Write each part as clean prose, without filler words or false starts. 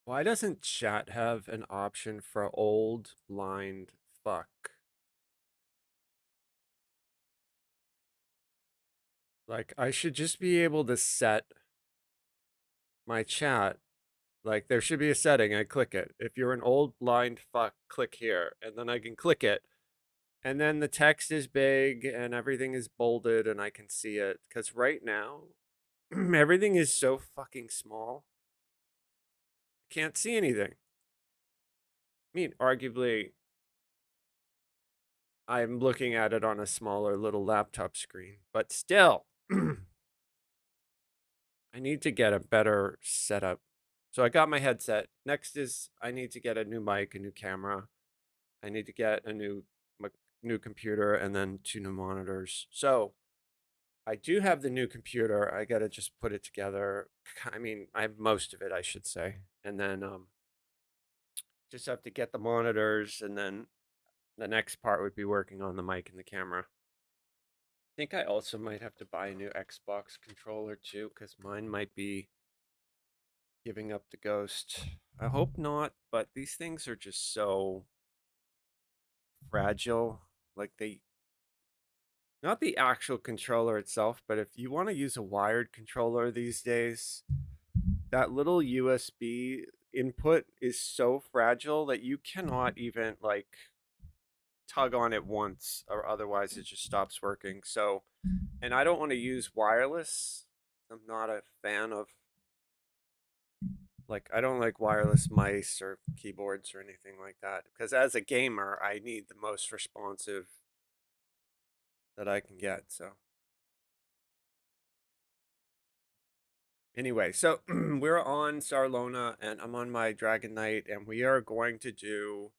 Why doesn't chat have an option for old blind fuck? Like, I should just be able to set my chat. Like, there should be a setting. I click it. If you're an old blind fuck, click here. And then I can click it. And then the text is big and everything is bolded and I can see it. Because right now, everything is so fucking small. Can't see anything. I mean, arguably, I'm looking at it on a smaller little laptop screen, but still. I need to get a better setup. So I got my headset. Next is I need to get a new mic, a new camera. I need to get a new computer and then 2 new monitors. So I do have the new computer. I got to just put it together. I mean, I have most of it, I should say. And then just have to get the monitors and then the next part would be working on the mic and the camera. I think I also might have to buy a new Xbox controller too cuz mine might be giving up the ghost. I hope not, but these things are just so fragile. Like not the actual controller itself, but if you want to use a wired controller these days, that little USB input is so fragile that you cannot even like tug on it once or otherwise it just stops working. So, and I don't want to use wireless. I'm not a fan of like I don't like wireless mice or keyboards or anything like that because as a gamer, I need the most responsive that I can get. So anyway, so we're on Sarlona and I'm on my Dragon Knight and we are going to do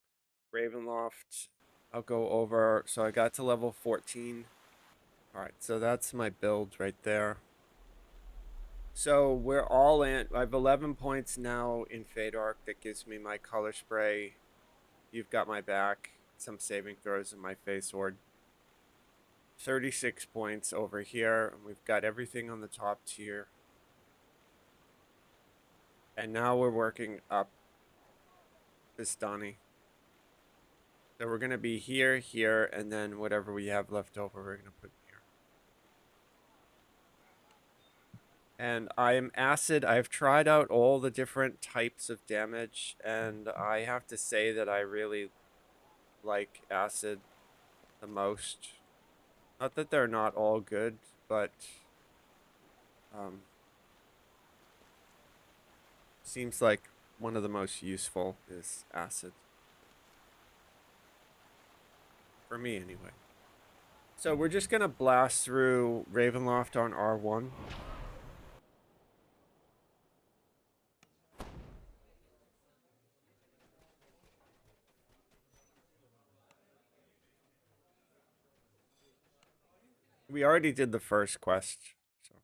Ravenloft. I'll go over. So I got to level 14. All right, so that's my build right there. So we're all in. I have 11 points now in Fade Arc that gives me my color spray. You've got my back. Some saving throws in my face ward. 36 points over here. And we've got everything on the top tier. And now we're working up Vistani. So we're going to be here, here, and then whatever we have left over, we're going to put here. And I am acid. I've tried out all the different types of damage, and I have to say that I really like acid the most. Not that they're not all good, but seems like one of the most useful is acid. For me, anyway. So we're just going to blast through Ravenloft on R1. We already did the first quest. So.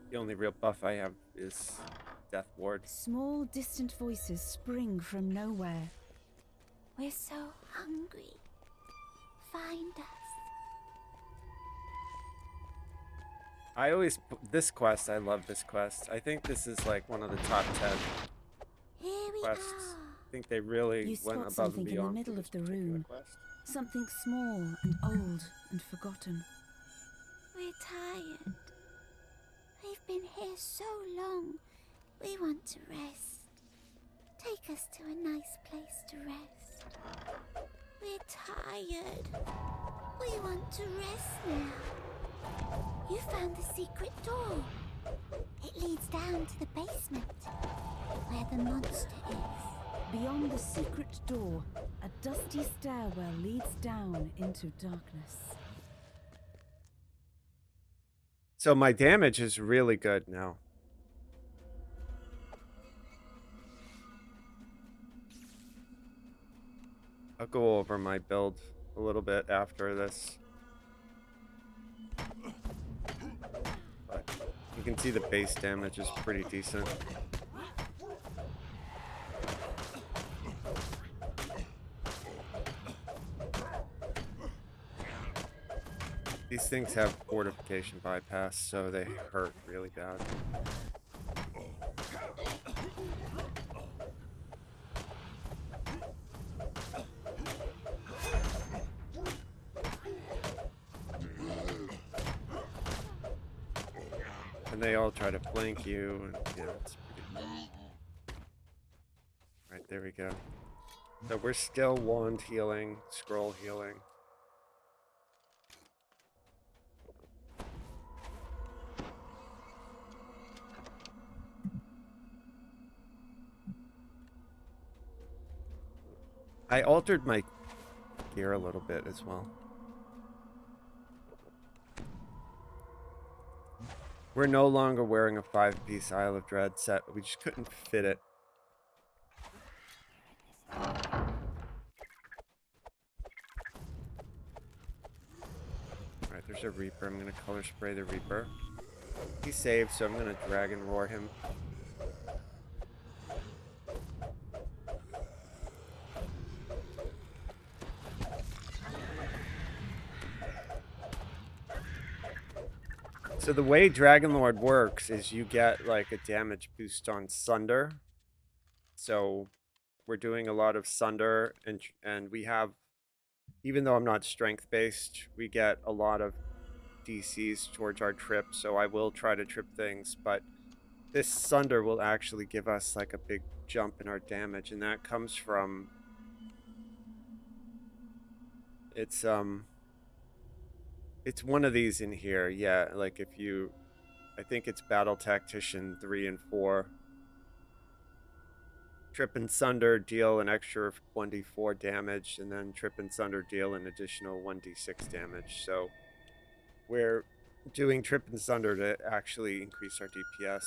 The only real buff I have is Death Ward. Small, distant voices spring from nowhere. We're so hungry. Find us. I always this quest. I love this quest. I think this is like one of the top 10 Here we quests. are. I think they really You went spot above something and in the beyond middle for of this the particular room. quest. Something small and old and forgotten. We're tired. We've been here so long. We want to rest. Take us to a nice place to rest. We're tired. We want to rest now. You found the secret door. It leads down to the basement, where the monster is. Beyond the secret door, a dusty stairwell leads down into darkness. So my damage is really good now. I'll go over my build a little bit after this. But You can see the base damage is pretty decent. These things have fortification bypass, so they hurt really bad. And they all try to flank you, and yeah, it's pretty... Right, there we go. So we're still wand healing, scroll healing. I altered my gear a little bit as well. We're no longer wearing a 5-piece Isle of Dread set. We just couldn't fit it. Alright, there's a Reaper. I'm going to color spray the Reaper. He saved, so I'm going to Dragon Roar him. So the way Dragon Lord works is you get like a damage boost on Sunder. So we're doing a lot of Sunder, and we have, even though I'm not strength based, we get a lot of DCs towards our trip. So I will try to trip things, but this Sunder will actually give us like a big jump in our damage, and that comes from it's one of these in here. Yeah, like if you, I think it's Battle Tactician 3 and 4. Trip and Sunder deal an extra 1d4 damage, and then Trip and Sunder deal an additional 1d6 damage. So we're doing Trip and Sunder to actually increase our DPS.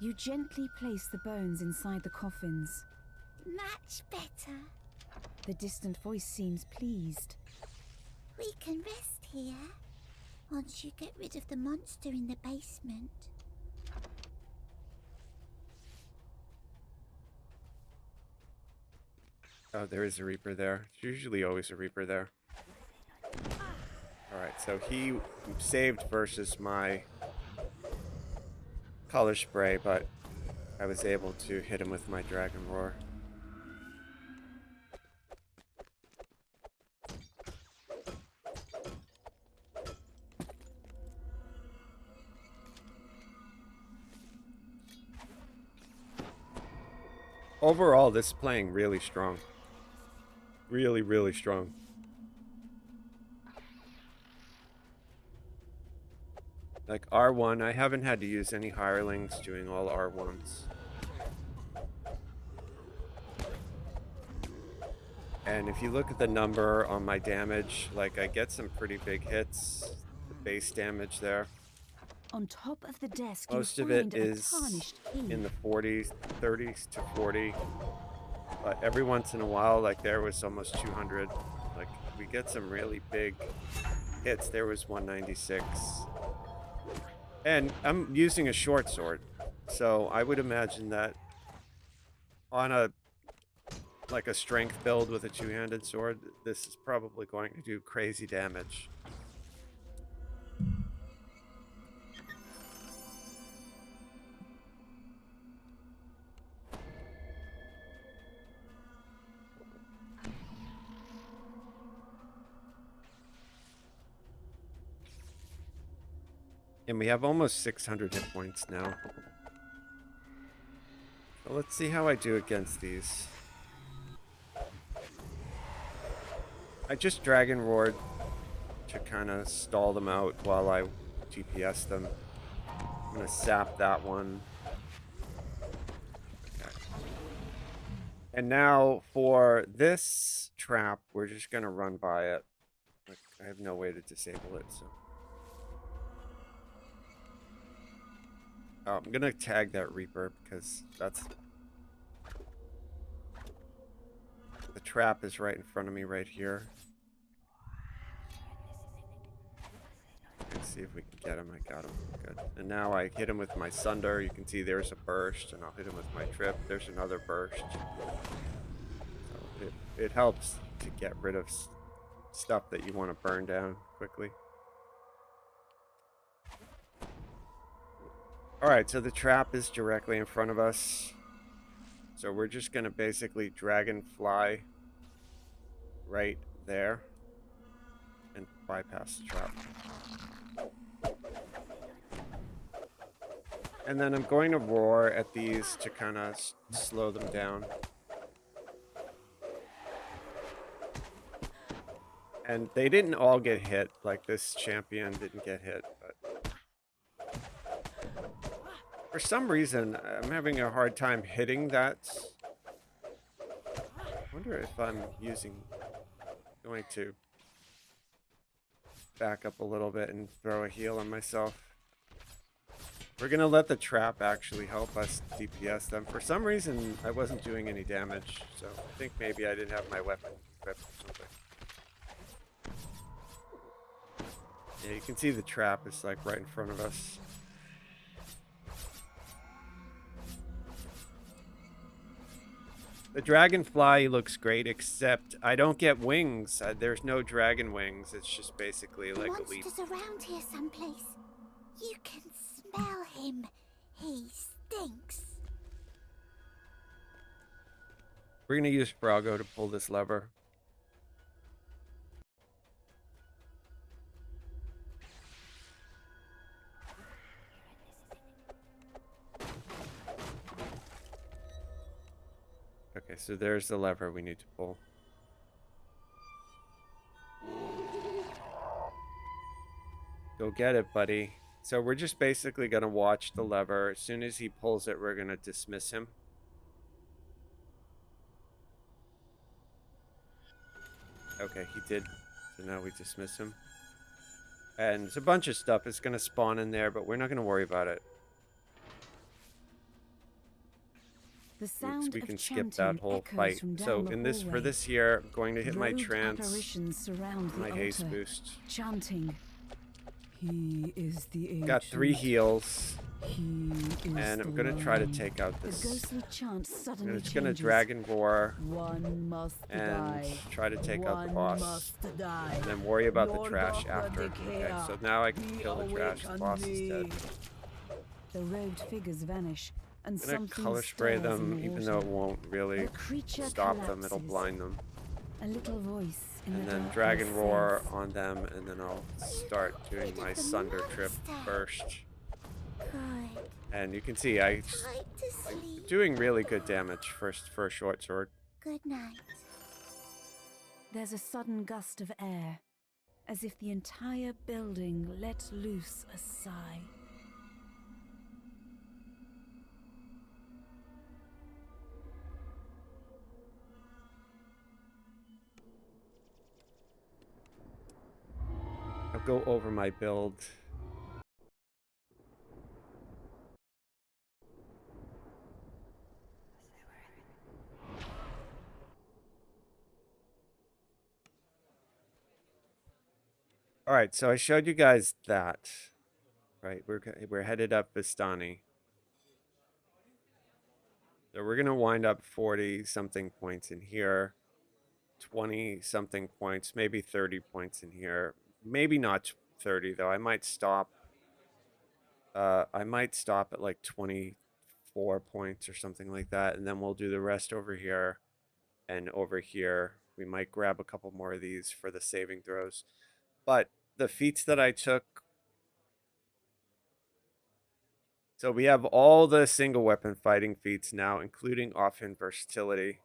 You gently place the bones inside the coffins. Much better. The distant voice seems pleased. We can rest here once you get rid of the monster in the basement. Oh, there is a Reaper there. There's usually always a Reaper there. Alright, so he saved versus my color spray, but I was able to hit him with my Dragon Roar. Overall, this is playing really strong. Really, really strong. Like R1, I haven't had to use any hirelings doing all R1s. And if you look at the number on my damage, like I get some pretty big hits. The base damage there. On top of the desk, Most you of it find a is tarnished key. in the 40s, 30s to 40. But every once in a while, like there was almost 200. Like we get some really big hits. There was 196. And I'm using a short sword. So I would imagine that on a like a strength build with a two-handed sword, this is probably going to do crazy damage. And we have almost 600 hit points now. So let's see how I do against these. I just Dragon Roared to kind of stall them out while I DPS them. I'm going to sap that one. Okay. And now for this trap, we're just going to run by it. Like, I have no way to disable it, so... Oh, I'm gonna tag that Reaper because that's... The trap is right in front of me right here. Let's see if we can get him. I got him. Good. And now I hit him with my Sunder. You can see there's a burst, and I'll hit him with my Trip. There's another burst. So it helps to get rid of stuff that you want to burn down quickly. Alright, so the trap is directly in front of us. So we're just going to basically dragonfly right there and bypass the trap. And then I'm going to roar at these to kind of slow them down. And they didn't all get hit, like this champion didn't get hit, but for some reason I'm having a hard time hitting that. I wonder if I'm going to back up a little bit and throw a heal on myself. We're gonna let the trap actually help us DPS them. For some reason, I wasn't doing any damage, so I think maybe I didn't have my weapon equipped or something. Yeah, you can see the trap is like right in front of us. The dragonfly looks great, except I don't get wings. There's no dragon wings. It's just basically like a leaf. Monster's around here someplace. You can smell him. He stinks. We're gonna use Brago to pull this lever. Okay, so there's the lever we need to pull. Go get it, buddy. So we're just basically going to watch the lever. As soon as he pulls it, we're going to dismiss him. Okay, he did. So now we dismiss him. And there's a bunch of stuff that's going to spawn in there, but we're not going to worry about it. The sound we of can skip chanting that whole echoes fight. from down So the in this for hallway. this here, I'm going to hit my Robed trance, apparitions surround my the haste altar, boost. chanting, "He is the ancient. Got 3 heals, He is and I'm the going to try to one." take out The this. ghostly chant suddenly I'm just going to changes. dragon roar One must and die. try to take out the One boss. must die. And then worry about the Lord trash of the after. Okay, Decay, so now I can be kill the trash. The awakened boss is me. dead. The robed figures vanish, and I'm gonna something color spray stirs in them, the even though it water. won't really The creature stop them. It'll collapses. blind them. A little voice in And the then darkness dragon roar says, on them, and then I'll start doing my Sunder Trip first. Good. And you can see I'm Time to sleep. doing really good damage first for a short sword. Good night. There's a sudden gust of air, as if the entire building let loose a sigh. I'll go over my build. All right, so I showed you guys that. Right, we're headed up Vistani. So we're gonna wind up 40 something points in here, 20 something points, maybe 30 points in here. Maybe not 30 though. I might stop. I might stop at like 24 points or something like that, and then we'll do the rest over here and over here. We might grab a couple more of these for the saving throws. But the feats that I took. So we have all the single weapon fighting feats now, including offhand versatility.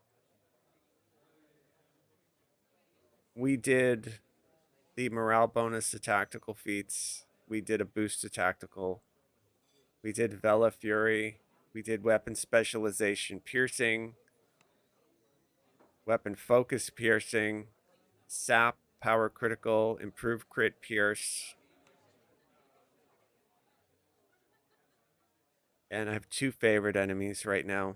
We did the morale bonus to tactical feats. We did a boost to tactical. We did Vela Fury. We did weapon specialization piercing. Weapon focus piercing. Sap power critical. Improved crit pierce. And I have 2 favorite enemies right now.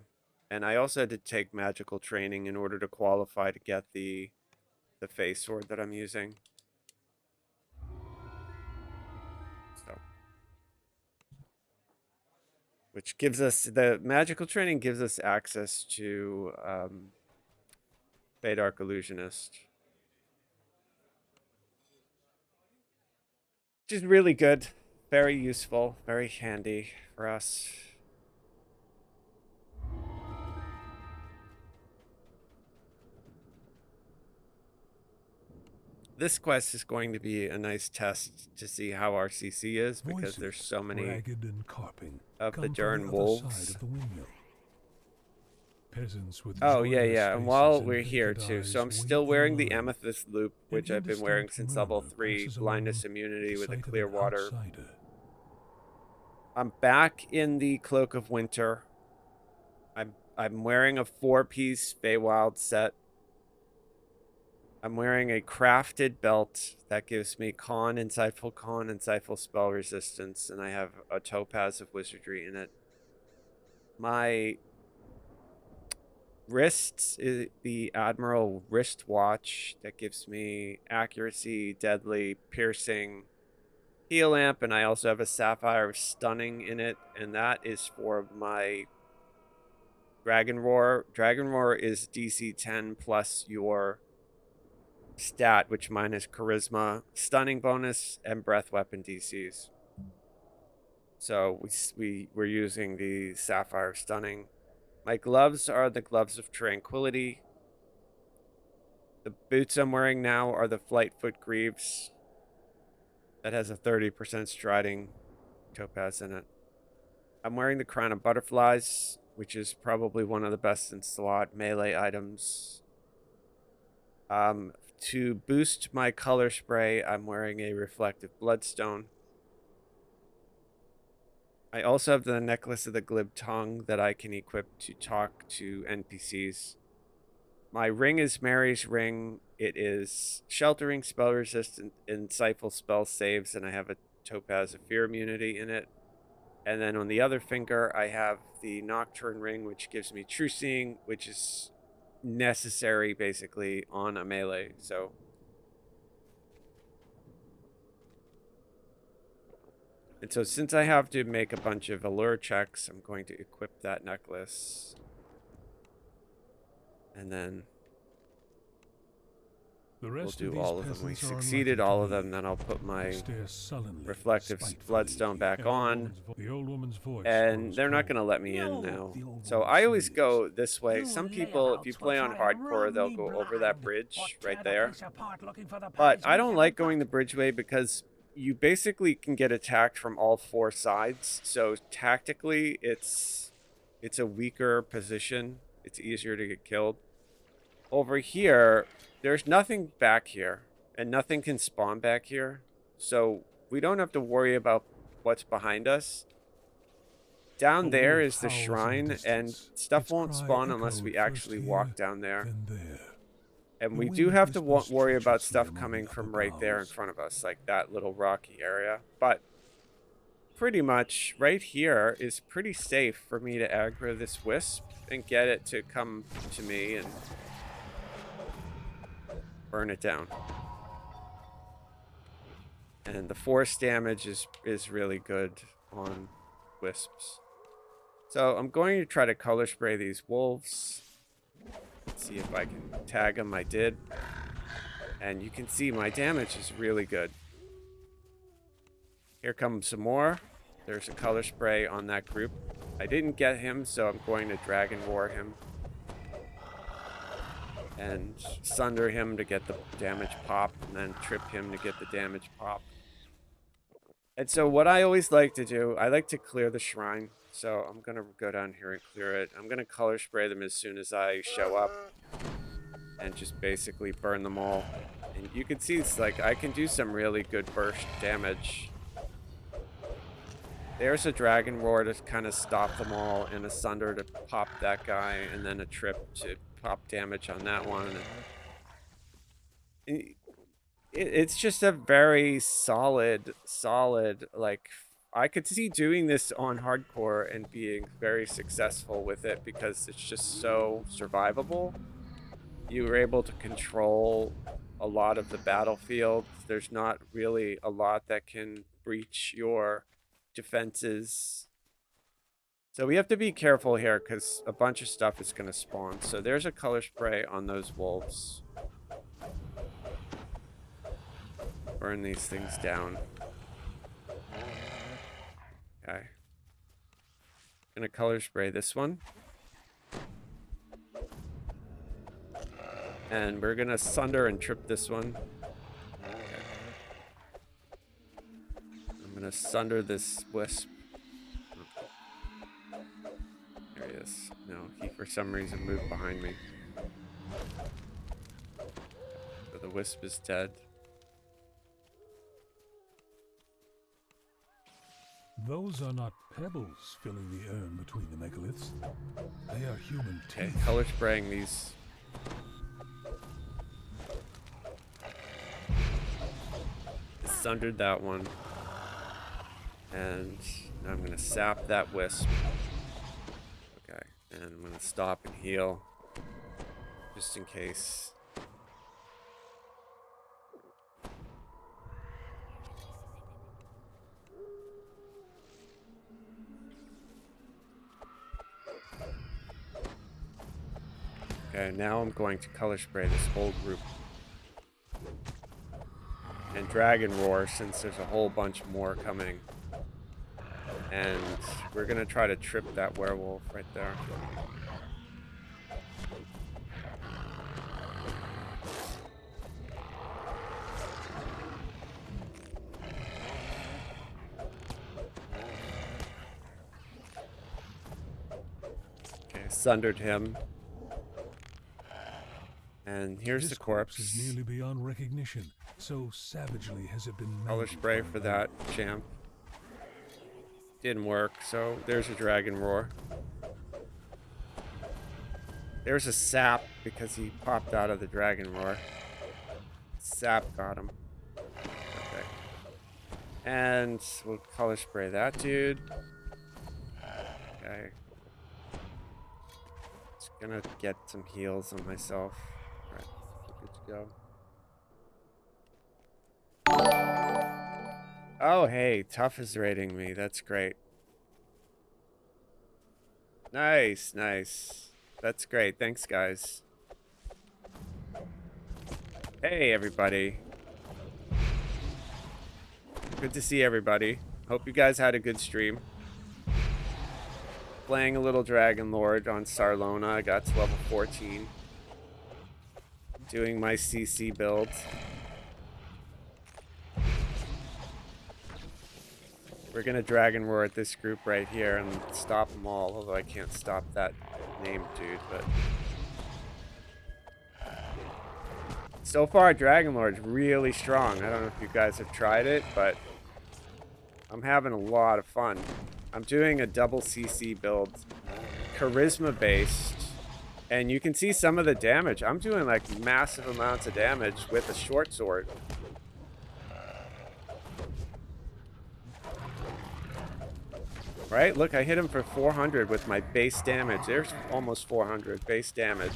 And I also had to take magical training in order to qualify to get the face sword that I'm using. So, which gives us, the magical training gives us access to Fade Arc Illusionist, which is really good, very useful, very handy for us. This quest is going to be a nice test to see how our CC is, because there's so many ragged and carping, of the come from Dern other wolves. side of the windmill. Peasants with Oh, yeah, joyless yeah. And faces while we're and here, vacant too, so eyes I'm wait still in wearing the line. amethyst loop, which An I've been wearing indistinct since level murmur 3, passes blindness along immunity at with a sight of clear an water. outsider. I'm back in the Cloak of Winter. I'm wearing a 4-piece Feywild set. I'm wearing a crafted belt that gives me Con, Insightful Spell Resistance, and I have a Topaz of Wizardry in it. My wrists is the Admiral wristwatch that gives me accuracy, deadly, piercing, heal amp, and I also have a Sapphire of Stunning in it, and that is for my Dragon Roar. Dragon Roar is DC 10 plus your stat, which mine is Charisma, Stunning bonus, and Breath Weapon DCs. So we're using the Sapphire of Stunning. My gloves are the Gloves of Tranquility. The boots I'm wearing now are the Flightfoot Greaves. That has a 30% striding topaz in it. I'm wearing the Crown of Butterflies, which is probably one of the best in slot melee items. To boost my color spray, I'm wearing a Reflective Bloodstone. I also have the Necklace of the Glib Tongue that I can equip to talk to NPCs. My ring is Mary's Ring. It is Sheltering, Spell Resistant, Insightful Spell Saves, and I have a Topaz of Fear immunity in it. And then on the other finger, I have the Nocturne Ring, which gives me True Seeing, which is necessary basically on a melee. So and so since I have to make a bunch of allure checks, I'm going to equip that necklace. And then we'll do all of them. We succeeded all of them, then I'll put my reflective bloodstone back on. And they're not going to let me in now. So I always go this way. Some people, if you play on hardcore, they'll go over that bridge right there. But I don't like going the bridge way because you basically can get attacked from all 4 sides. So tactically, it's a weaker position. It's easier to get killed. Over here, there's nothing back here, and nothing can spawn back here. So we don't have to worry about what's behind us. Down there is the shrine, and stuff won't spawn unless we actually walk down there. And we do have to worry about stuff coming from right there in front of us, like that little rocky area. But pretty much right here is pretty safe for me to aggro this wisp and get it to come to me and burn it down. And the force damage is really good on wisps. So I'm going to try to color spray these wolves. See if I can tag them. I did. And you can see my damage is really good. Here comes some more. There's a color spray on that group. I didn't get him, so I'm going to Dragon Roar him. And sunder him to get the damage pop, and then trip him to get the damage pop. And so what I always like to do, I like to clear the shrine. So I'm going to go down here and clear it. I'm going to color spray them as soon as I show up. And just basically burn them all. And you can see it's like I can do some really good burst damage. There's a Dragon Roar to kind of stop them all, and a Sunder to pop that guy, and then a Trip to pop damage on that one. And it's just a very solid, like, I could see doing this on hardcore and being very successful with it because it's just so survivable. You were able to control a lot of the battlefield. There's not really a lot that can breach your defenses. So we have to be careful here because a bunch of stuff is going to spawn. So there's a color spray on those wolves. Burn these things down. Okay. Gonna color spray this one. And we're gonna sunder and trip this one. Okay. I'm gonna sunder this wisp. There he is. No, he for some reason moved behind me. So the wisp is dead. Those are not pebbles filling the urn between the megaliths. They are human Okay, teeth. color spraying these. Sundered that one. And now I'm gonna sap that wisp. Okay, and I'm gonna stop and heal. Just in case. Okay, now I'm going to color spray this whole group. And Dragon Roar, since there's a whole bunch more coming. And we're gonna try to trip that werewolf right there. Okay, sundered him. And here's the corpse. This is nearly beyond recognition. So savagely has it been Color spray for that champ. Didn't work, so there's a Dragon Roar. There's a sap because he popped out of the Dragon Roar. Sap got him. Okay. And we'll color spray that dude. Okay. Just gonna get some heals on myself. Alright, good to go. Oh, hey, Tough is raiding me. That's great. Nice, nice. That's great. Thanks, guys. Hey, everybody. Good to see everybody. Hope you guys had a good stream. Playing a little Dragon Lord on Sarlona. I got to level 14. Doing my CC build. We're gonna Dragon Roar at this group right here and stop them all, although I can't stop that named dude, but... So far, Dragon Lord's really strong. I don't know if you guys have tried it, but... I'm having a lot of fun. I'm doing a double CC build, charisma based, and you can see some of the damage. I'm doing like massive amounts of damage with a short sword. Right? Look, I hit him for 400 with my base damage. There's almost 400 base damage.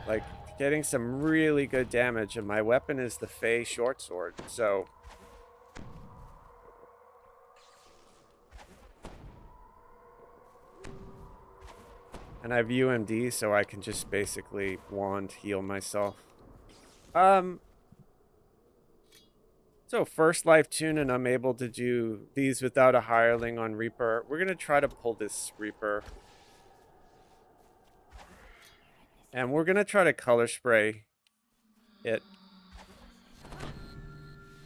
Like, getting some really good damage, and my weapon is the Fey short sword, so... And I have UMD, so I can just basically wand heal myself. So first life tune, and I'm able to do these without a hireling on Reaper. We're gonna try to pull this Reaper. And we're gonna try to color spray it.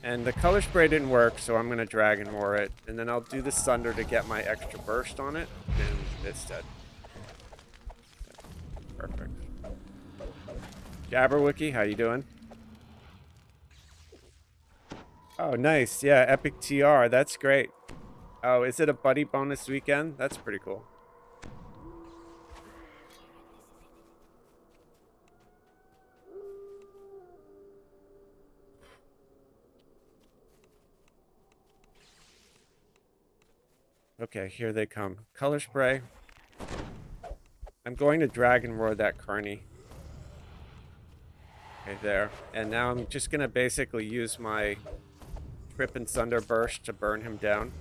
And the color spray didn't work, so I'm gonna Dragon Roar it. And then I'll do the Sunder to get my extra burst on it. And it's dead. Perfect. Jabberwocky, how you doing? Oh, nice. Yeah, Epic TR. That's great. Oh, is it a buddy bonus weekend? That's pretty cool. Okay, here they come. Color spray. I'm going to Dragon Roar that Carney. Okay, there. And now I'm just gonna basically use my Trip and Sunder Burst to burn him down.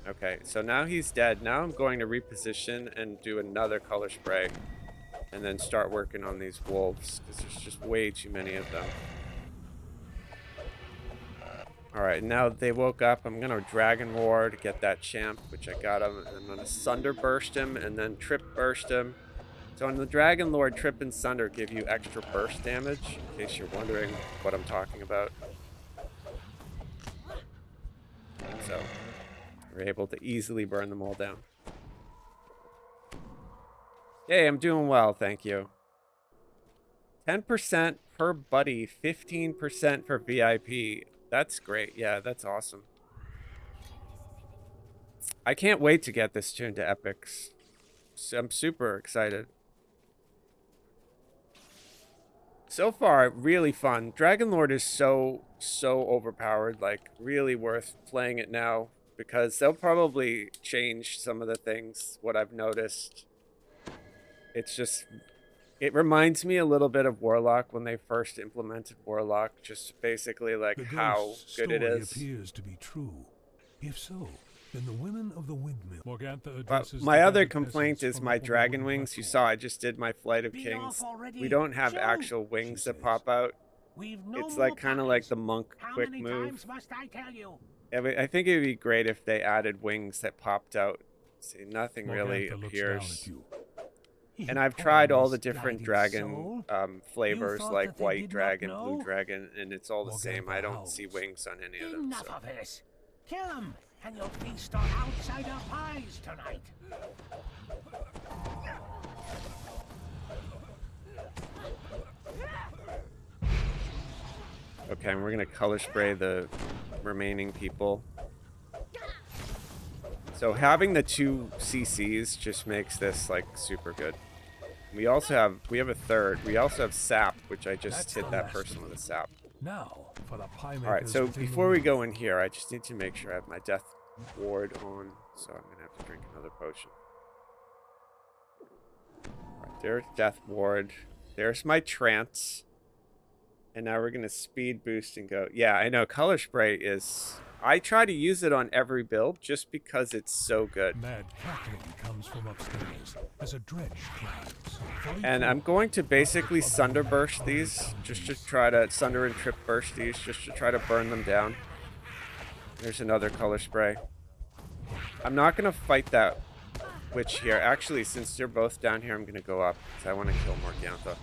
Okay, so now he's dead. Now I'm going to reposition and do another color spray. And then start working on these wolves, because there's just way too many of them. Alright, now they woke up. I'm going to Dragon Roar to get that champ, which I got him. And I'm going to Sunder Burst him, and then Trip Burst him. So on the Dragon Lord, Trip and Sunder give you extra burst damage, in case you're wondering what I'm talking about. So, we're able to easily burn them all down. Hey, I'm doing well, thank you. 10% per buddy, 15% for VIP. That's great. Yeah, that's awesome. I can't wait to get this tune to epics. So I'm super excited. So far, really fun. Dragon Lord is so overpowered. Like, really worth playing it now, because they'll probably change some of the things, what I've noticed. It's just, it reminds me a little bit of Warlock when they first implemented Warlock. Just basically like how good it is. Appears to be true. If so, then the women of the windmill. But my other complaint is my dragon wings. You saw I just did my Flight of Kings. We don't have actual wings that pop out. It's like kind of like the monk quick move. I think it would be great if they added wings that popped out. See, nothing really appears. And I've tried all the different dragon flavors, like white dragon, blue dragon, and it's all the same. I don't see wings on any of them. Enough of this. Kill him, and you'll feast on outsider pies tonight. Okay, and we're gonna color spray the remaining people. So having the 2 CCs just makes this like super good. We also have a third. We also have sap, which I just hit that person with a sap. Now for the pie makers. All right, so before we go in here, I just need to make sure I have my death ward on. So I'm gonna have to drink another potion. All right, there's death ward. There's my trance. And now we're gonna speed boost and go. Yeah, I know color spray is. I try to use it on every build just because it's so good. Mad cackling comes from upstairs as a dredge climbs. And I'm going to basically Sunder Burst these, just to try to Sunder and Trip Burst these, just to try to burn them down. There's another color spray. I'm not gonna fight that witch here. Actually, since they're both down here, I'm gonna go up because I want to kill Morgantha.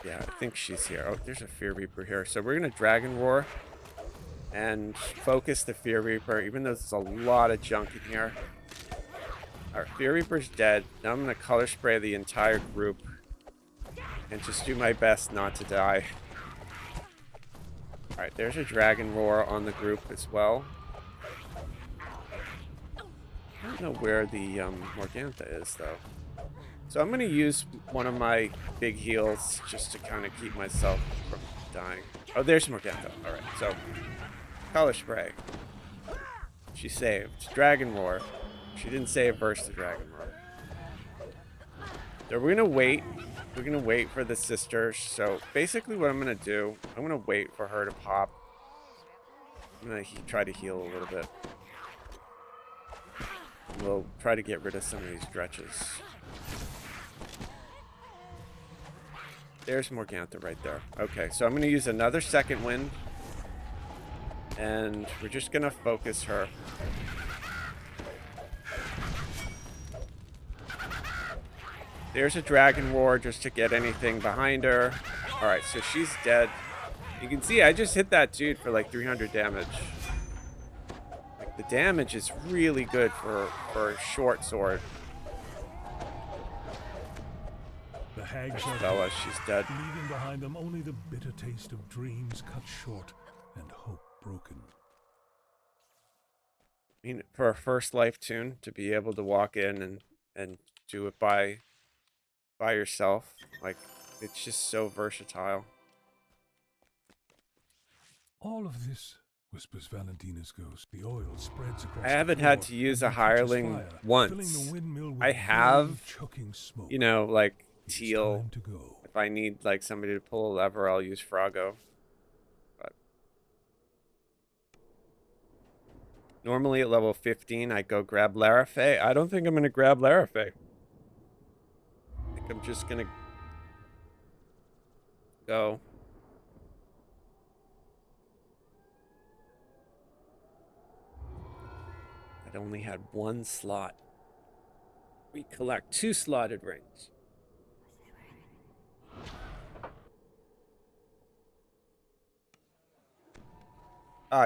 Yeah, I think she's here. Oh, there's a Fear Reaper here. So we're going to Dragon Roar and focus the Fear Reaper, even though there's a lot of junk in here. Our Fear Reaper's dead. Now I'm going to color spray the entire group and just do my best not to die. Alright, there's a Dragon Roar on the group as well. I don't know where the Morgantha is, though. So I'm going to use one of my big heals just to kind of keep myself from dying. Oh, there's Morgantha. Alright, so color spray. She saved. Dragon Roar. She didn't save versus the Dragon Roar. So we're going to wait. We're going to wait for the sisters. So basically what I'm going to do, I'm going to wait for her to pop. I'm going to try to heal a little bit. We'll try to get rid of some of these dretches. There's Morgantha right there. Okay, so I'm going to use another second wind. And we're just going to focus her. There's a Dragon Roar just to get anything behind her. Alright, so she's dead. You can see I just hit that dude for like 300 damage. Like, the damage is really good for a short sword. The hags There's are Bella, she's dead. leaving behind them only the bitter taste of dreams cut short and hope broken. I mean, for a first life tune, to be able to walk in and do it by yourself, like, it's just so versatile. All of this, whispers Valentina's ghost. The oil spreads across I the haven't floor had to use a and then catches hireling fire, filling the once. windmill with I have, blue, choking smoke. you know, like It is teal. time to go. If I need like somebody to pull a lever, I'll use Froggo. But normally at level 15, I go grab Larafay. I don't think I'm gonna grab Larafay. I think I'm just gonna go. It only had one slot. We collect 2 slotted rings.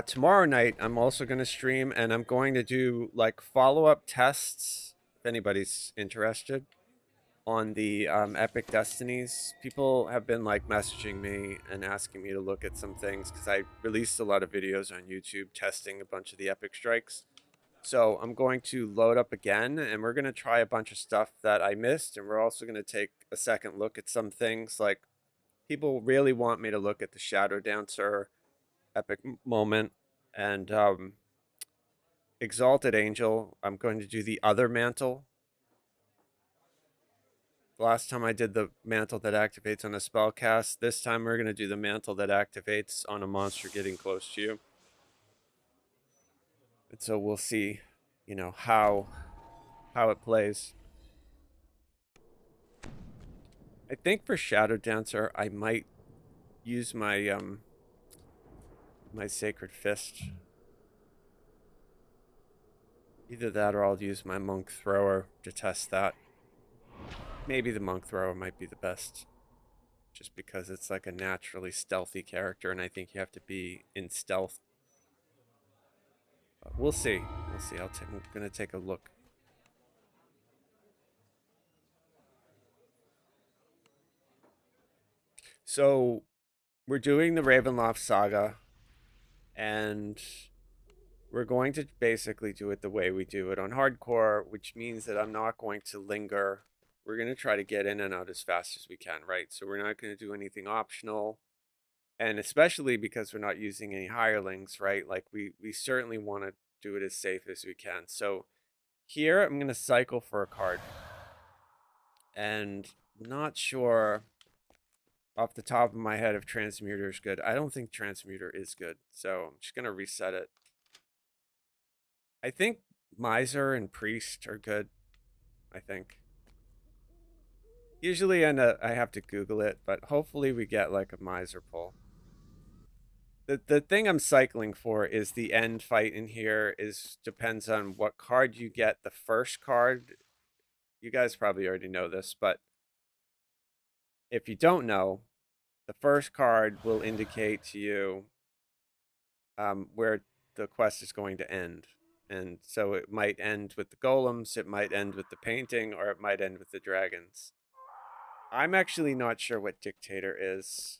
Tomorrow night, I'm also going to stream, and I'm going to do like follow-up tests, if anybody's interested, on the Epic Destinies. People have been like messaging me and asking me to look at some things because I released a lot of videos on YouTube testing a bunch of the Epic strikes. So I'm going to load up again, and we're going to try a bunch of stuff that I missed, and we're also going to take a second look at some things. Like, people really want me to look at the Shadow Dancer epic moment, and Exalted Angel. I'm going to do the other mantle. The last time I did the mantle that activates on a spell cast. This time we're going to do the mantle that activates on a monster getting close to you. And so we'll see, you know, how it plays. I think for Shadow Dancer, I might use my my Sacred Fist. Either that or I'll use my Monk Thrower to test that. Maybe the Monk Thrower might be the best. Just because it's like a naturally stealthy character, and I think you have to be in stealth. But we'll see. We'll see. I'm going to take a look. So we're doing the Ravenloft saga, and we're going to basically do it the way we do it on hardcore, which means that I'm not going to linger. We're going to try to get in and out as fast as we can, right? So we're not going to do anything optional. And especially because we're not using any hirelings, right? Like we certainly want to do it as safe as we can. So here I'm going to cycle for a card. And not sure off the top of my head if Transmuter is good. I don't think Transmuter is good. So I'm just going to reset it. I think Miser and Priest are good. I think. Usually I have to Google it, but hopefully we get like a Miser pull. The thing I'm cycling for is the end fight in here depends on what card you get. The first card, you guys probably already know this, but if you don't know, the first card will indicate to you where the quest is going to end. And so it might end with the golems, it might end with the painting, or it might end with the dragons. I'm actually not sure what Dictator is.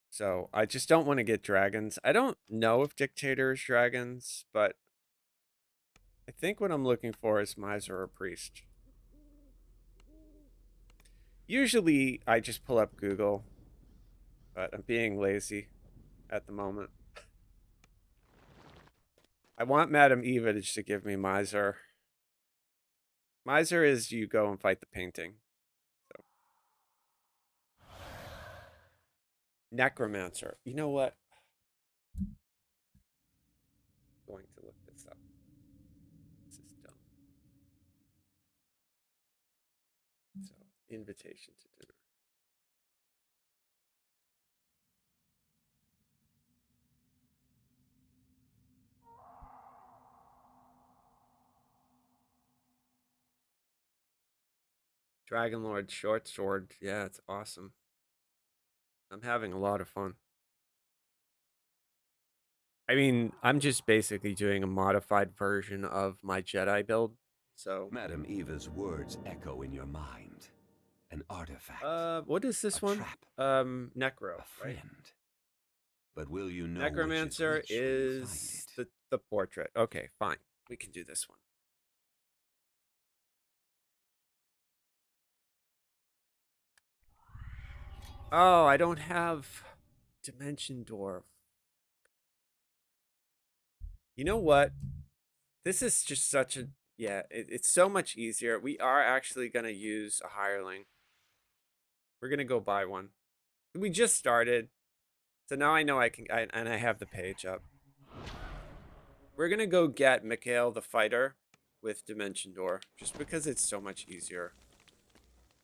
So I just don't want to get dragons. I don't know if Dictator is dragons, but I think what I'm looking for is Miser or Priest. Usually I just pull up Google, but I'm being lazy at the moment. I want Madame Eva to give me Miser. Miser is you go and fight the painting. So. Necromancer. You know what? I'm going to look this up. This is dumb. So, invitation to dinner. Dragon Lord short sword. Yeah, it's awesome. I'm having a lot of fun. I mean, I'm just basically doing a modified version of my Jedi build. So Madame Eva's words echo in your mind. An artifact. What is this a one? Trap, Necro, a friend. right? But will you know Necromancer which is, when you is find it? the portrait. Okay, fine. We can do this one. Oh, I don't have Dimension Door. You know what? This is just such a yeah, it's so much easier. We are actually gonna use a hireling. We're gonna go buy one. We just started, so now I know and I have the page up. We're gonna go get Mikhail the fighter with Dimension Door, just because it's so much easier.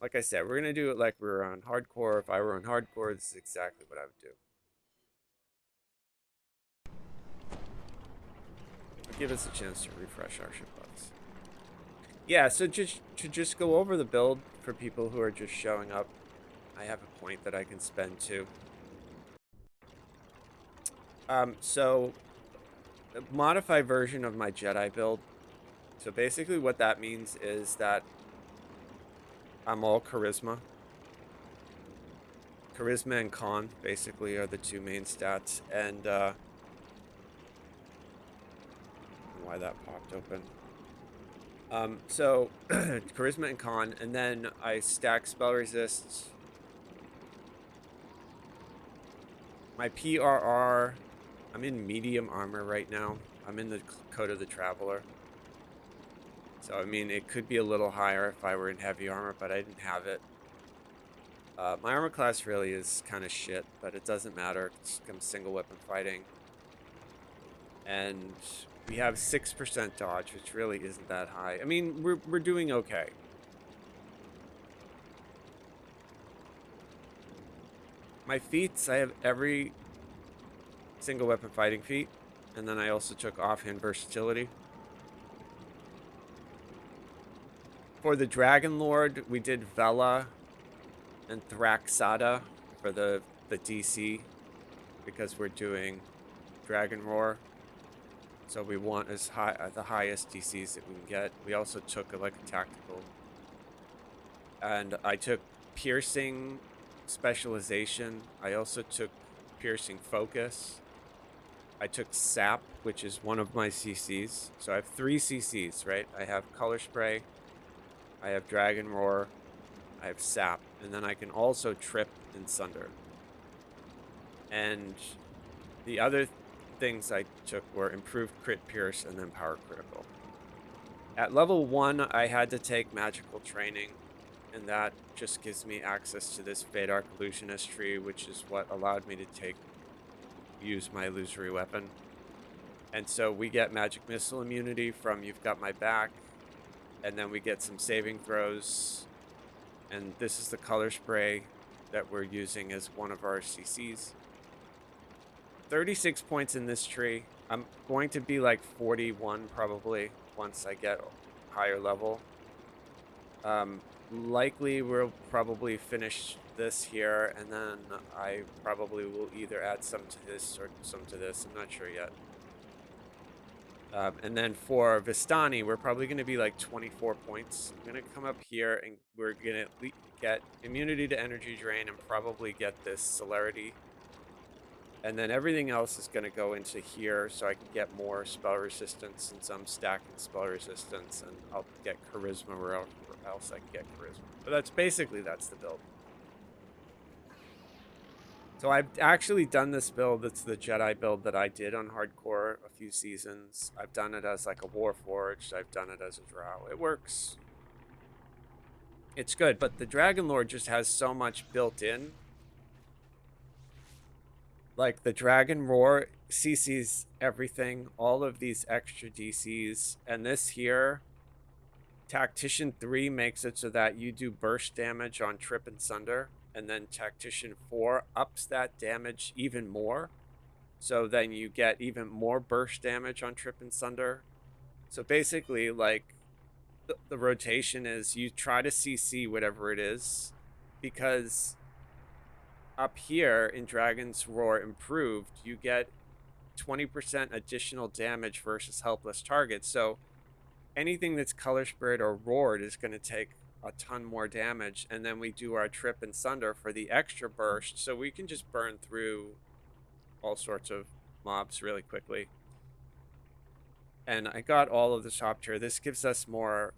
Like I said, we're gonna do it like we were on hardcore. If I were on hardcore, this is exactly what I would do. It'll give us a chance to refresh our shipbox. Yeah, so just to just go over the build for people who are just showing up, I have a point that I can spend too. So a modified version of my Jedi build. So basically what that means is that I'm all charisma. Charisma and con basically are the two main stats, and why that popped open. So charisma and con, and then I stack spell resists. My PRR, I'm in medium armor right now. I'm in the Code of the Traveler. So, I mean, it could be a little higher if I were in heavy armor, but I didn't have it. My armor class really is kind of shit, but it doesn't matter. I'm single weapon fighting. And we have 6% dodge, which really isn't that high. I mean, we're doing okay. My feats, I have every single weapon fighting feat, and then I also took offhand versatility. For the Dragon Lord, we did Vela and Thraxada for the DC, because we're doing Dragon Roar. So we want as high the highest DCs that we can get. We also took like a tactical, and I took piercing specialization. I also took piercing focus. I took sap, which is one of my CCs. So I have 3 CCs, right? I have color spray, I have dragon roar, I have sap, and then I can also trip and sunder. And the other things I took were improved crit pierce and then power critical. At level 1, I had to take magical training, and that just gives me access to this Vadar Illusionist tree, which is what allowed me to use my illusory weapon. And so we get magic missile immunity from You've Got My Back, and then we get some saving throws, and this is the color spray that we're using as one of our CCs. 36 points in this tree. I'm going to be like 41 probably once I get higher level. Likely we'll probably finish this here, and then I probably will either add some to this or some to this. I'm not sure yet. And then for Vistani, we're probably going to be like 24 points. I'm going to come up here, and we're going to get immunity to energy drain and probably get this celerity. And then everything else is going to go into here, so I can get more spell resistance, since I'm stacking spell resistance, and I'll get charisma where else I can get charisma. But that's the build. So I've actually done this build. It's the Jedi build that I did on hardcore a few seasons. I've done it as like a Warforged. I've done it as a Drow. It works. It's good, but the Dragon Lord just has so much built in. Like the Dragon Roar CCs everything, all of these extra DCs, and this here, Tactician 3 makes it so that you do burst damage on Trip and Sunder, and then Tactician 4 ups that damage even more. So then you get even more burst damage on Trip and Sunder. So basically, like, the rotation is you try to CC whatever it is, because up here in Dragon's Roar Improved, you get 20% additional damage versus helpless targets. So anything that's color sprayed or roared is going to take a ton more damage, and then we do our Trip and Sunder for the extra burst, so we can just burn through all sorts of mobs really quickly. And I got all of the top tier. This gives us more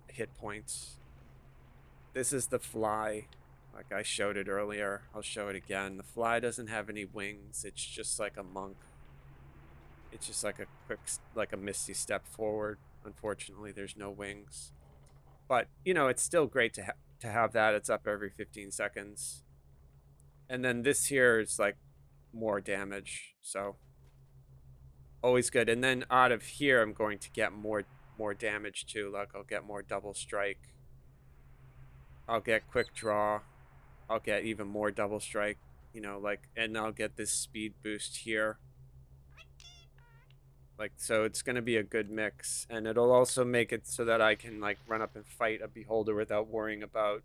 hit points. This is the fly. Like I showed it earlier, I'll show it again. The fly doesn't have any wings. It's just like a monk. It's just like a quick, like a misty step forward. Unfortunately, there's no wings. But, you know, it's still great to have that. It's up every 15 seconds. And then this here is like more damage. So always good. And then out of here, I'm going to get more damage too. Like I'll get more double strike. I'll get quick draw. I'll get even more double strike, you know, like, and I'll get this speed boost here. Like, so it's going to be a good mix, and it'll also make it so that I can like run up and fight a beholder without worrying about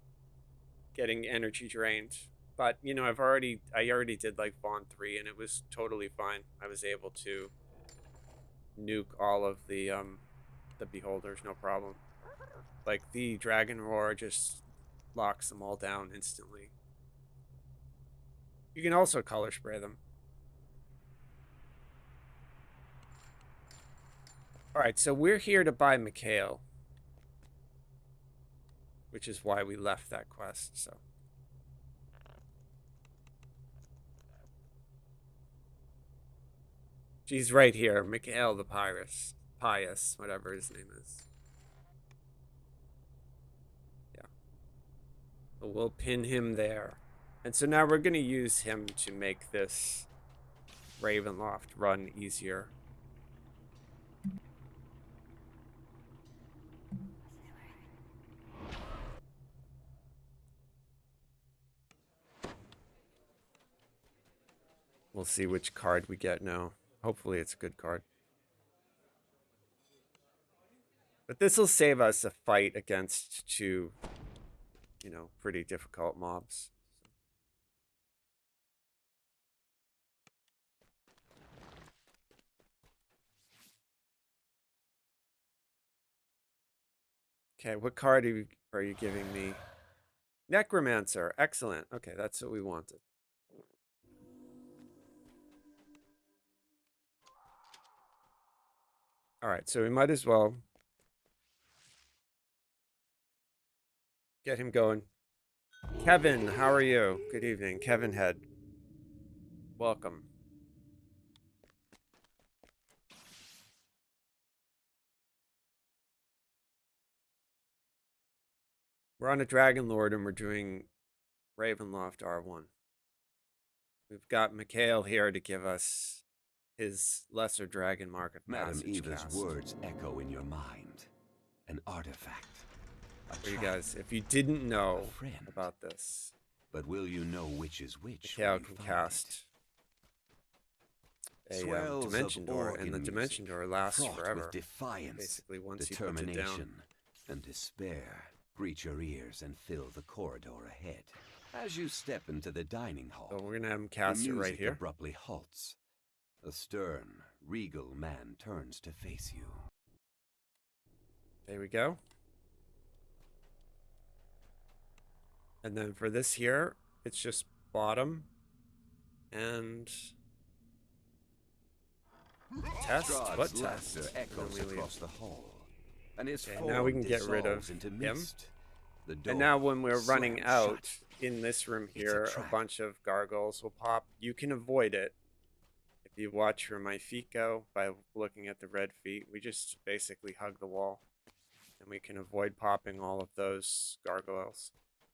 getting energy drained. But, you know, I already did like Vaughn 3 and it was totally fine. I was able to nuke all of the beholders, no problem. Like the Dragon Roar just locks them all down instantly. You can also color spray them. Alright, so we're here to buy Mikhail. Which is why we left that quest, so. She's right here. Mikhail the Pious, whatever his name is. Yeah. So we'll pin him there. And so now we're going to use him to make this Ravenloft run easier. We'll see which card we get now. Hopefully it's a good card. But this will save us a fight against two, you know, pretty difficult mobs. Okay, what card are you giving me? Necromancer. Excellent. Okay, that's what we wanted. All right, so we might as well get him going. Kevin, how are you? Good evening. Kevin Head. Welcome. We're on a Dragon Lord and we're doing Ravenloft R1. We've got Mikhail here to give us his Lesser Dragon Mark of Madam Passage Eva's cast. words echo in your mind. An artifact. For you guys, if you didn't know about this, but will you know which is which? Mikhail can cast a dimension door, and the dimension door lasts forever. With defiance, basically, once determination, you put it down. And despair greet your ears and fill the corridor ahead. As you step into the dining hall, So we're gonna have him cast it right here. Abruptly halts. A stern, regal man turns to face you. There we go. And then for this here, it's just bottom and test. God's What laughter test? echoes across the hall, and his Okay, now we can get rid of into him. mist. The door And now when we're running slams out shut. in this room It's a here, a trap. bunch of gargoyles will pop. You can avoid it if you watch where my feet go by looking at the red feet. We just basically hug the wall, and we can avoid popping all of those gargoyles.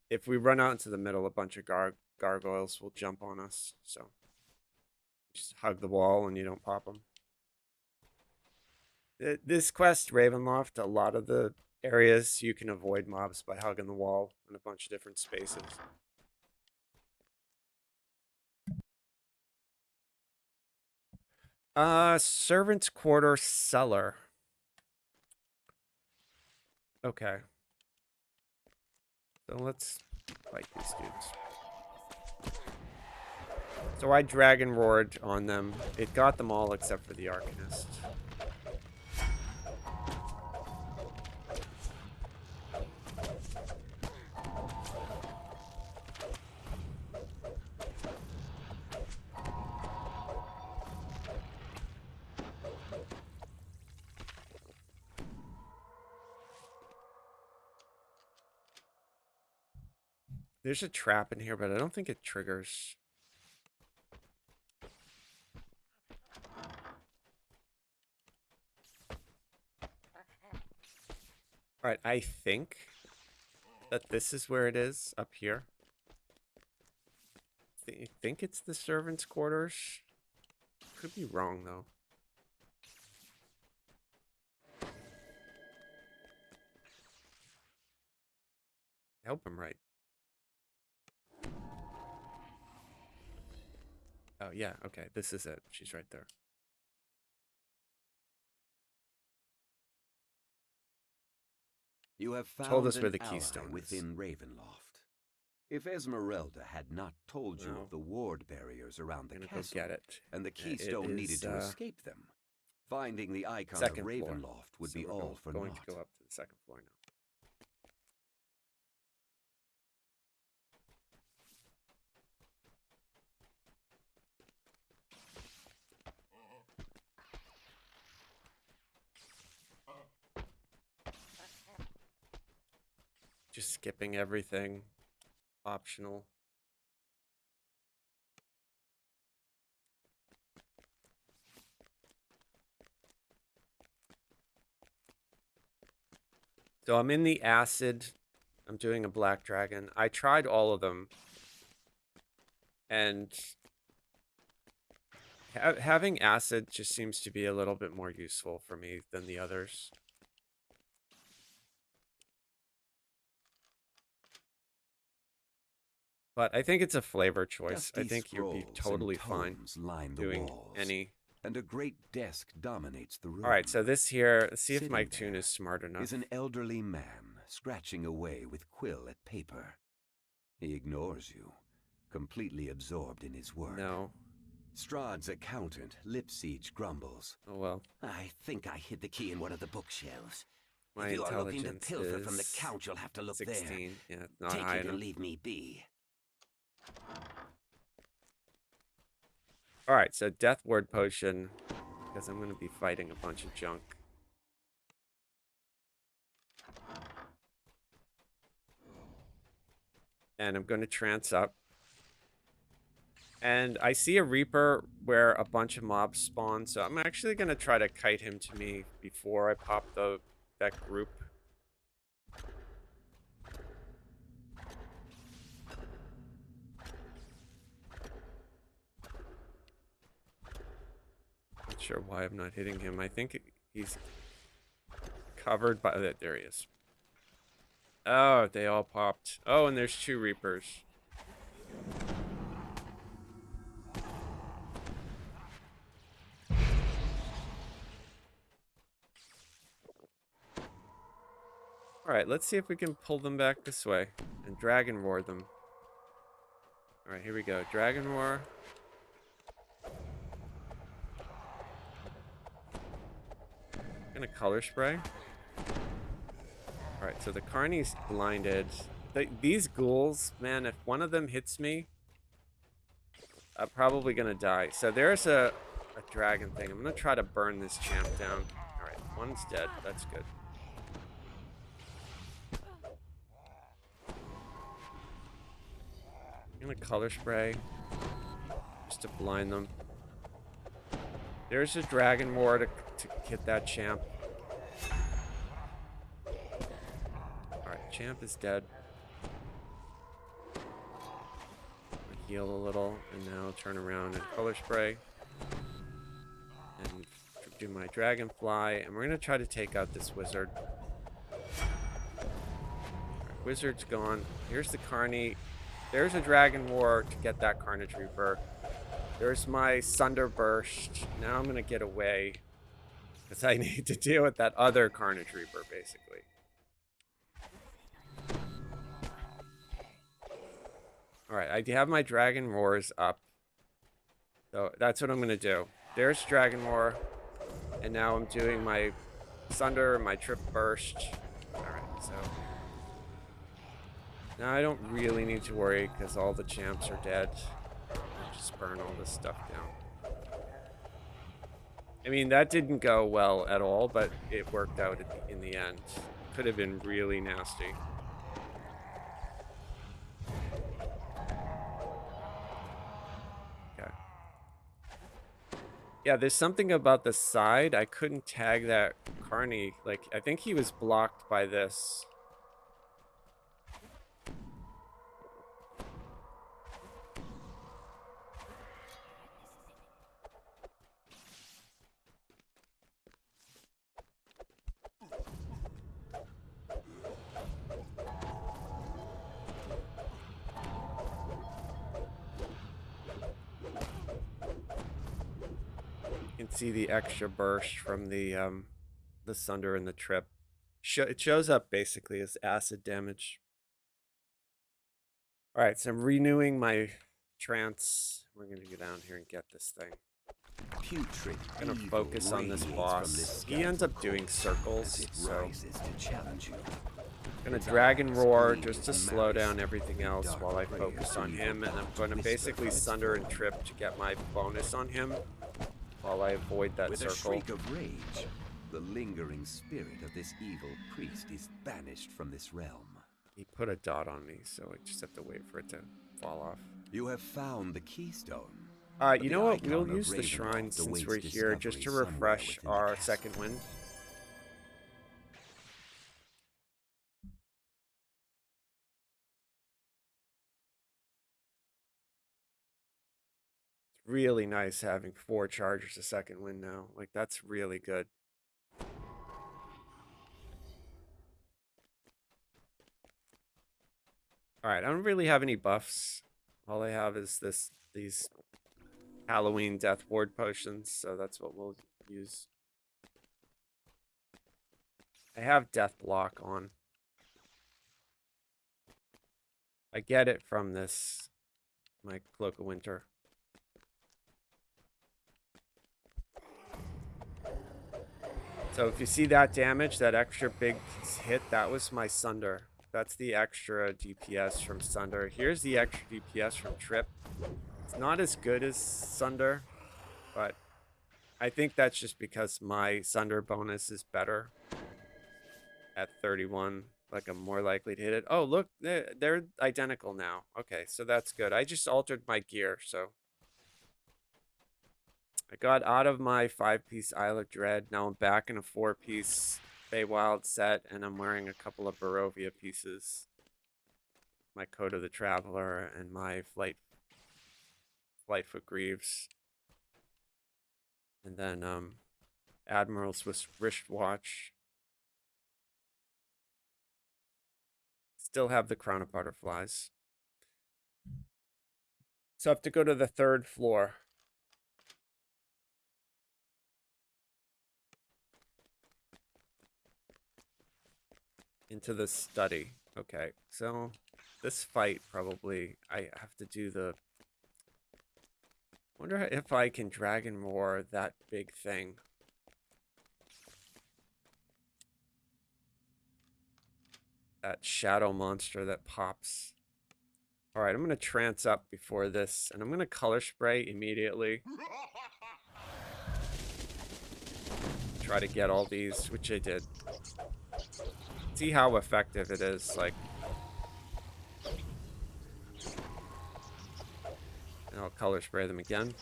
If we run out into the middle, a bunch of gargoyles will jump on us. So just hug the wall and you don't pop them. This quest, Ravenloft, a lot of the areas you can avoid mobs by hugging the wall in a bunch of different spaces. Servant's quarter cellar. Okay. So let's fight these dudes. So I Dragon Roared on them. It got them all except for the Arcanist. There's a trap in here, but I don't think it triggers. All right, I think that this is where it is, up here. I think it's the servants' quarters. Could be wrong, though. I hope I'm right. Oh, yeah, okay, this is it. She's right there. You have found Told us an where the ally keystone is. within Ravenloft. If Esmeralda had not told you No. of the ward barriers around the I'm gonna castle go get it. and the It keystone needed is, to escape them, finding the icon second of floor. Ravenloft would So be we're all for going naught. to go up to the second floor now. Just skipping everything. Optional. So I'm in the acid. I'm doing a black dragon. I tried all of them. And having acid just seems to be a little bit more useful for me than the others. But I think it's a flavor choice. I Dusty think you'd be scrolls totally and fine tomes line the doing walls, any. and a great desk dominates the room. All right, so this here, let's see if Sitting Mike Toon there is smart enough. is an elderly man scratching away with quill at paper. He ignores you, completely absorbed in his work. No. Strahd's accountant, Lipsiege, grumbles. Oh well. I think I hid the key in one of the bookshelves. My If you are looking to intelligence pilfer from the is couch, you'll have to look 16. Yeah, it's there. not Take high it enough. and leave me be. All right, so death ward potion, because I'm going to be fighting a bunch of junk. And I'm going to trance up. And I see a Reaper where a bunch of mobs spawn, so I'm actually going to try to kite him to me before I pop that group. Not sure why I'm not hitting him. I think he's covered by that. There he is. Oh, they all popped. Oh, and there's 2 Reapers. Alright, let's see if we can pull them back this way and Dragon Roar them. Alright, here we go. Dragon Roar. Gonna color spray. Alright, so the Carney's blinded. These ghouls, man, if one of them hits me, I'm probably gonna die. So there's a dragon thing. I'm gonna try to burn this champ down. Alright, one's dead. That's good. I'm gonna color spray just to blind them. There's a dragon war to hit that champ. Alright, champ is dead. Heal a little, and now turn around and color spray. And do my dragonfly, and we're gonna try to take out this wizard. Alright, wizard's gone. Here's the Carney. There's a Dragon War to get that Carnage Reaper. There's my Sunderburst. Now I'm gonna get away, because I need to deal with that other Carnage Reaper, basically. Alright, I have my Dragon Roars up. So that's what I'm gonna do. There's Dragon Roar. And now I'm doing my Sunder, my Trip Burst. Alright, so now I don't really need to worry because all the champs are dead. I'll just burn all this stuff down. I mean, that didn't go well at all, but it worked out in the end. Could have been really nasty. Yeah, there's something about the side. I couldn't tag that Carney. Like, I think he was blocked by this. You can see the extra burst from the Sunder and the Trip. It shows up basically as acid damage. All right, so I'm renewing my trance. We're gonna go down here and get this thing. Putrid I'm gonna evil focus on this radiates boss. from this He ends up doing corpse circles, as it so rises to challenge you. I'm gonna Its Dragon eyes Roar gleam just to with slow malice down everything else dark while I prayers focus to on evil him, and I'm gods gonna whisper basically from its Sunder and throne. Trip to get my bonus on him while I avoid that With a circle. shriek of rage, the lingering spirit of this evil priest is banished from this realm. He put a dot on me, so I just have to wait for it to fall off. You have found the keystone. You but know the what? We'll icon of use the Ravenloft shrine since awaits we're here just to discovery somewhere refresh within the our castle. second wind. It's really nice having 4 chargers a second wind now. Like, that's really good. Alright, I don't really have any buffs. All I have is these Halloween Death Ward potions, so that's what we'll use. I have Death Block on. I get it from this, my Cloak of Winter. So if you see that damage, that extra big hit, that was my Sunder. That's the extra DPS from Sunder. Here's the extra DPS from Trip. It's not as good as Sunder, but I think that's just because my Sunder bonus is better at 31. Like, I'm more likely to hit it. Oh, look, they're identical now. Okay, so that's good. I just altered my gear, so I got out of my 5-piece Isle of Dread. Now I'm back in a 4-piece Feywild set, and I'm wearing a couple of Barovia pieces. My Coat of the Traveler and my Flightfoot Greaves. And then Admiral's Wristwatch. Still have the Crown of Butterflies. So I have to go to the 3rd floor. Into the study. Okay, so this fight probably I have to do the. Wonder if I can Dragon Roar that big thing. That shadow monster that pops. All right, I'm gonna trance up before this, and I'm gonna color spray immediately. Try to get all these, which I did. See how effective it is, like. And I'll color spray them again.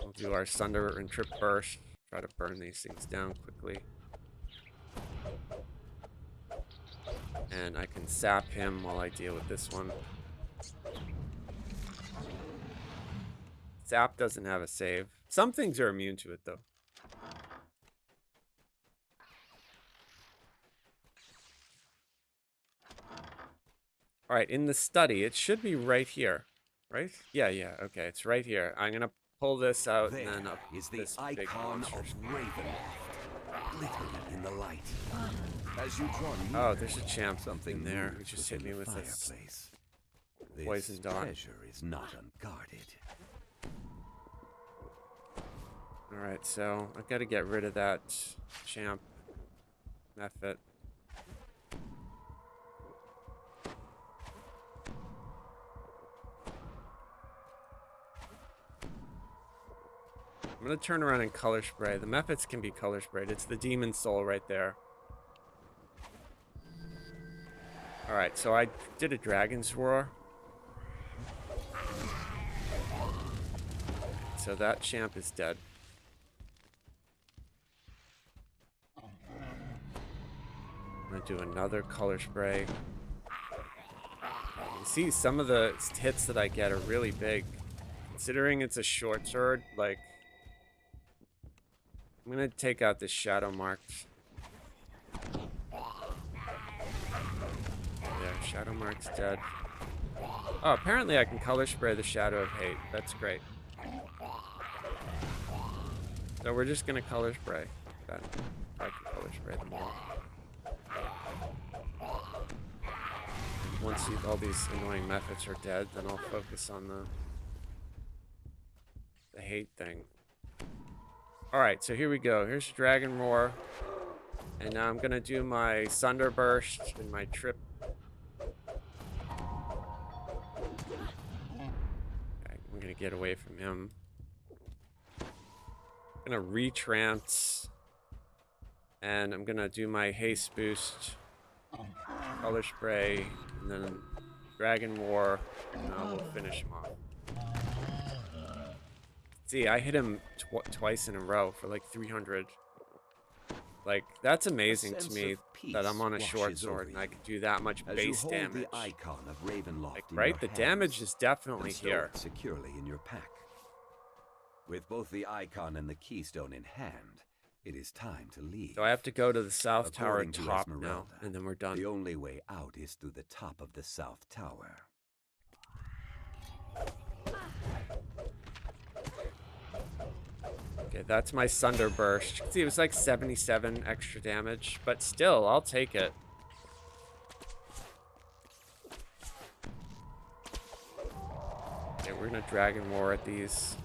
We'll do our Sunder and Trip Burst. Try to burn these things down quickly. And I can sap him while I deal with this one. Sap doesn't have a save. Some things are immune to it, though. Alright, in the study, it should be right here. Right? Yeah, okay, it's right here. I'm gonna pull this out There and then up is the this big icon monster. of Ravenloft, glittering in the light. As you draw near, Oh, there's a champ something in there who moves just hit me within with the this fireplace. This poison dot. treasure is not unguarded. Alright, so I've got to get rid of that champ method. I'm going to turn around and color spray. The methods can be color sprayed. It's the demon soul right there. Alright, so I did a dragon's roar. so that champ is dead. I'm gonna do another color spray. You see, some of the hits that I get are really big. Considering it's a short sword, like... I'm gonna take out this shadow marked. Yeah, shadow mark's dead. Oh, apparently I can color spray the Shadow of Hate. That's great. So we're just gonna color spray. That I can color spray them all. And once all these annoying methods are dead, then I'll focus on the hate thing. Alright, so here we go. Here's Dragon Roar. And now I'm gonna do my Sunderburst and my Trip. Okay, I'm gonna get away from him. I'm gonna retrance. And I'm gonna do my Haste Boost, Color Spray, and then Dragon Roar, and I will finish him off. See, I hit him twice in a row for like 300. Like, that's amazing to me that I'm on a short sword and I can do that much base damage. The icon of Ravenloft like, in right? your The hands, damage is definitely and stow here. it securely in your pack. With both the icon and the keystone in hand, it is time to leave. So I have to go to the South Tower According to top now, Esmeralda, and then we're done. The only way out is through the top of the South Tower. Okay, that's my Sunderburst. See, it was like 77 extra damage, but still, I'll take it. Okay, we're gonna Dragon War at these.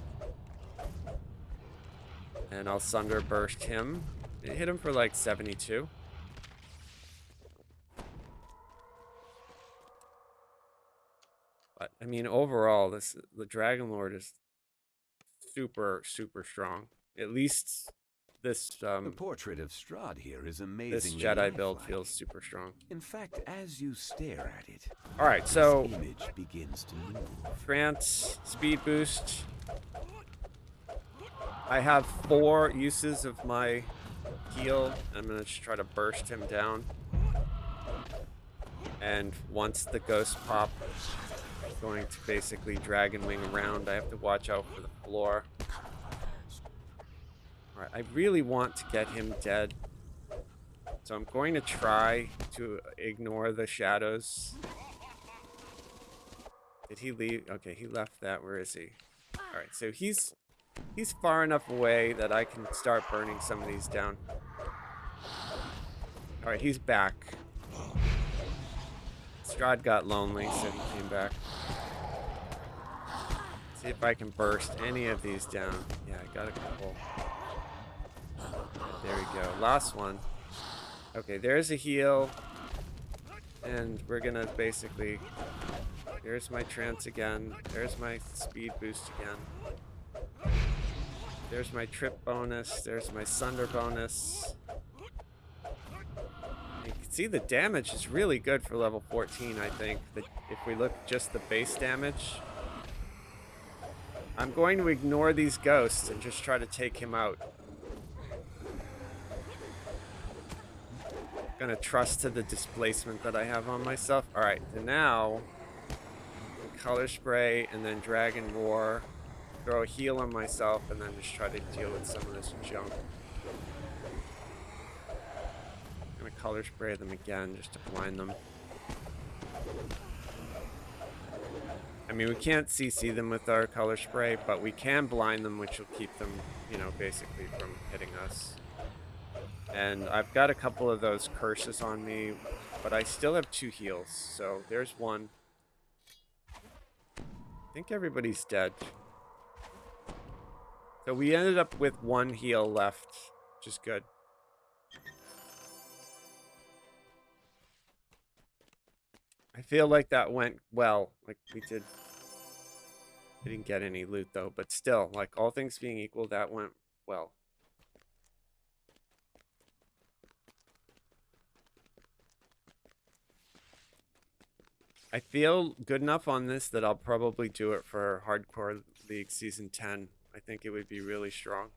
And I'll Sunderburst him. It hit him for like 72. But, I mean, overall, the Dragon Lord is super, super strong. At least this The portrait of Strahd here is this amazingly Jedi build lifelike. feels super strong. In fact, as you stare at it, All right, so this image begins to move. Trance, speed boost. I have 4 uses of my heal. I'm gonna just try to burst him down. And once the ghost pop, I'm going to basically Dragon Wing around. I have to watch out for the floor. Alright, I really want to get him dead. So I'm going to try to ignore the shadows. Did he leave? Okay, he left that. Where is he? Alright, so he's far enough away that I can start burning some of these down. Alright, he's back. Strahd got lonely, so he came back. See if I can burst any of these down. Yeah, I got a couple. There we go. Last one. Okay, there's a heal. And we're gonna basically... There's my trance again. There's my speed boost again. There's my trip bonus. There's my sunder bonus. You can see the damage is really good for level 14, I think. If we look just the base damage. I'm going to ignore these ghosts and just try to take him out. Gonna trust to the displacement that I have on myself. Alright, so now color spray and then Dragon Roar. Throw a heal on myself and then just try to deal with some of this junk. I'm gonna color spray them again just to blind them. I mean, we can't CC them with our color spray, but we can blind them, which will keep them, you know, basically from hitting us. And I've got a couple of those curses on me, but I still have 2 heals. So there's one. I think everybody's dead. So we ended up with 1 heal left, which is good. I feel like that went well. Like, we didn't get any loot though, but still, like, all things being equal, that went well. I feel good enough on this that I'll probably do it for Hardcore League Season 10. I think think it would be really strong.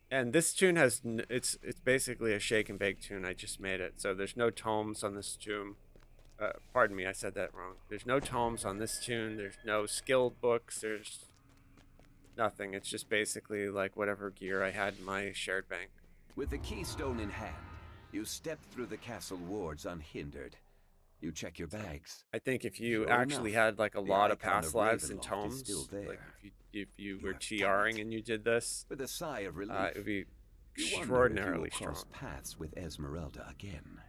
And this tune has it's basically a shake and bake tune. I just made it, so there's no tomes on this tune. Pardon me, I said that wrong. There's no tomes on this tune. There's no skill books. There's nothing. It's just basically like whatever gear I had in my shared bank. With the keystone in hand, you step through the castle wards unhindered. You check your bags. I think if you Sure actually enough, had like a the lot of icon past of lives and Ravenloft is tomes, still there. like if you were have done TRing it. and you did this, With a sigh of relief, it would be you wonder if you extraordinarily will strong. cross paths with Esmeralda again.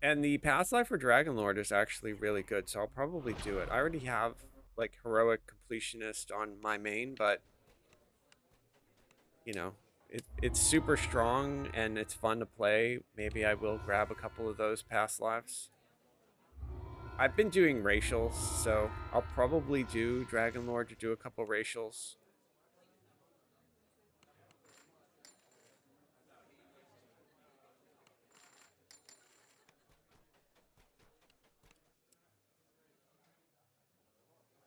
And the past life for Dragonlord is actually really good, so I'll probably do it. I already have like heroic completionist on my main, but you know, it's super strong and it's fun to play. Maybe I will grab a couple of those past lives. I've been doing racials, so I'll probably do Dragonlord to do a couple racials.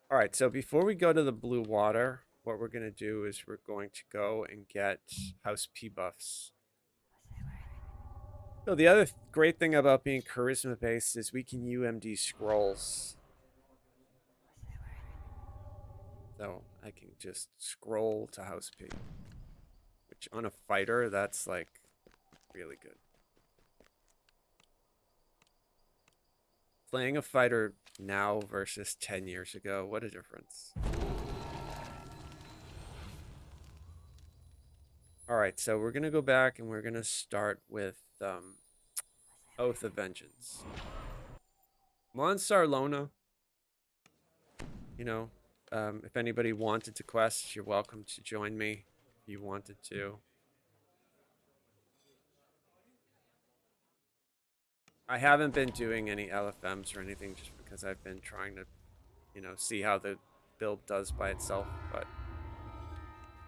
All right, so before we go to the blue water, what we're going to do is we're going to go and get House P buffs. So the other great thing about being charisma based is we can UMD scrolls. So I can just scroll to House P, which on a fighter, that's like really good. Playing a fighter now versus 10 years ago, what a difference. All right, so we're going to go back and we're going to start with Oath of Vengeance. Monsar Lona, you know, if anybody wanted to quest, you're welcome to join me if you wanted to. I haven't been doing any LFMs or anything just because I've been trying to, you know, see how the build does by itself, but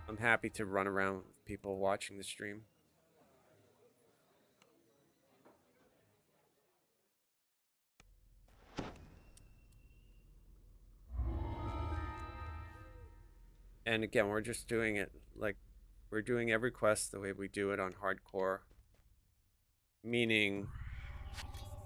I'm happy to run around with people watching the stream. And again, we're just doing it like we're doing every quest the way we do it on hardcore. Meaning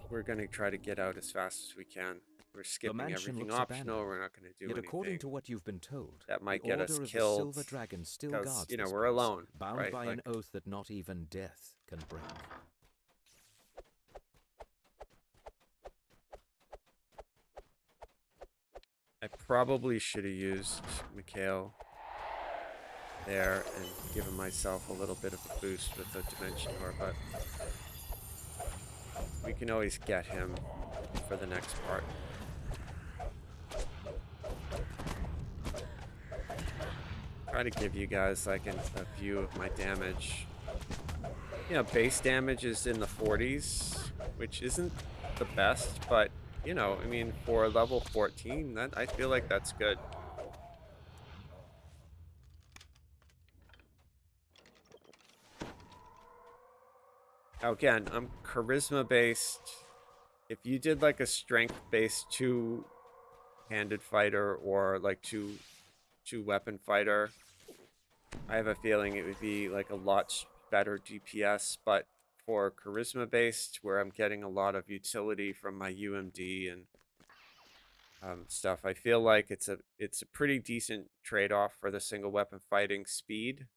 we're going to try to get out as fast as we can. We're skipping everything optional. We're not going to do Yet anything. According to what you've been told, that might the get Order us of killed. The Silver Dragon still Because, guards you know, this we're place, alone, bound right? by Like, an oath that not even death can break. I probably should have used Mikhail there and given myself a little bit of a boost with the Dimension Door, but we can always get him for the next part. Try to give you guys like a view of my damage. You know, base damage is in the 40s, which isn't the best, but you know, I mean, for level 14, that I feel like that's good. Now again, I'm charisma based. If you did like a strength based two-handed fighter or like two weapon fighter, I have a feeling it would be like a lot better DPS, but for charisma based, where I'm getting a lot of utility from my UMD and stuff, I feel like it's a pretty decent trade-off for the single weapon fighting speed.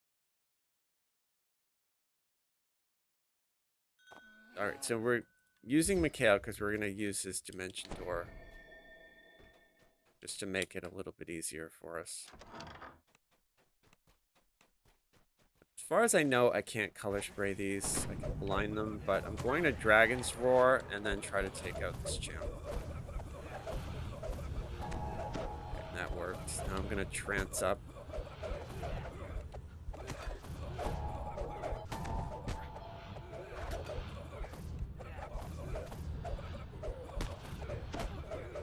All right, so we're using Mikhail because we're going to use his Dimension Door just to make it a little bit easier for us. As far as I know, I can't color spray these. I can blind them, but I'm going to Dragon's Roar and then try to take out this channel. And that worked. Now I'm going to trance up.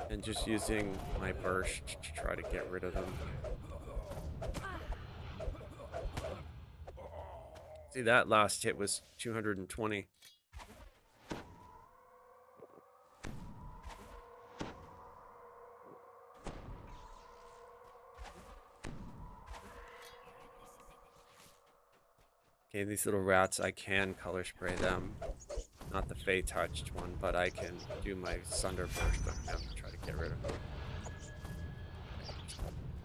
And just using my burst to try to get rid of them. See, that last hit was 220. Okay, these little rats, I can color spray them. Not the Fey touched one, but I can do my Sunder Burst on him to try to get rid of him.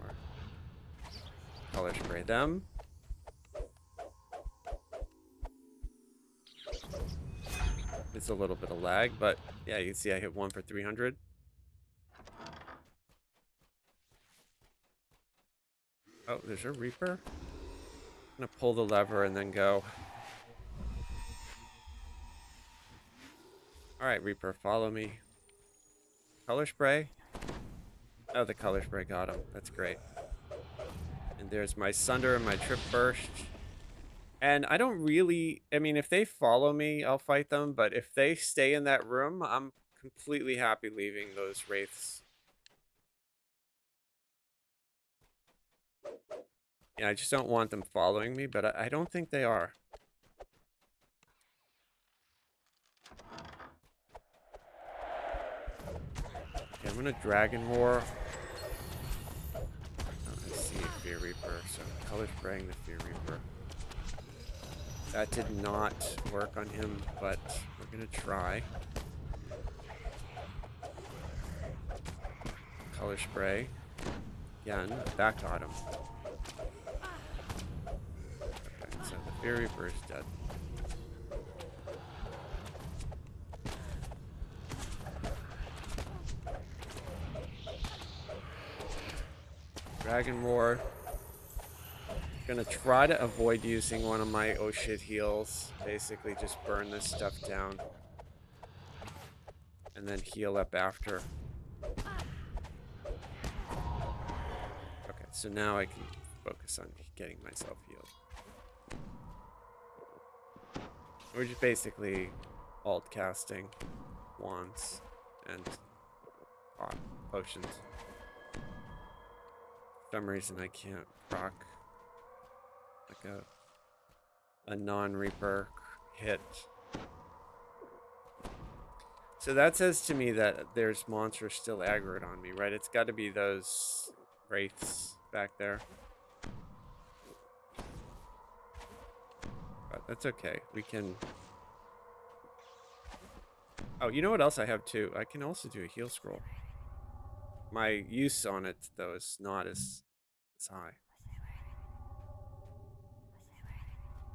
Or color spray them. It's a little bit of lag, but yeah, you can see I hit 1 for 300. Oh, there's a Reaper. I'm gonna pull the lever and then go. Alright, Reaper, follow me. Color spray. Oh, the color spray got him. That's great. And there's my Sunder and my Trip Burst. And I don't really... I mean, if they follow me, I'll fight them. But if they stay in that room, I'm completely happy leaving those Wraiths. Yeah, I just don't want them following me, but I don't think they are. Okay, I'm gonna Dragon Roar. I see a Fear Reaper, so I'm color spraying the Fear Reaper. That did not work on him, but we're gonna try. Color spray. Again, that got him. Okay, so the Fear Reaper is dead. Dragon Roar. Gonna try to avoid using one of my oh shit heals. Basically just burn this stuff down. And then heal up after. Okay, so now I can focus on getting myself healed. We're just basically alt casting wands and potions. For some reason I can't proc like a non-Reaper hit. So that says to me that there's monsters still aggroed on me, right? It's got to be those Wraiths back there. But that's okay. We can... Oh, you know what else I have too? I can also do a heal scroll. My use on it, though, is not as high.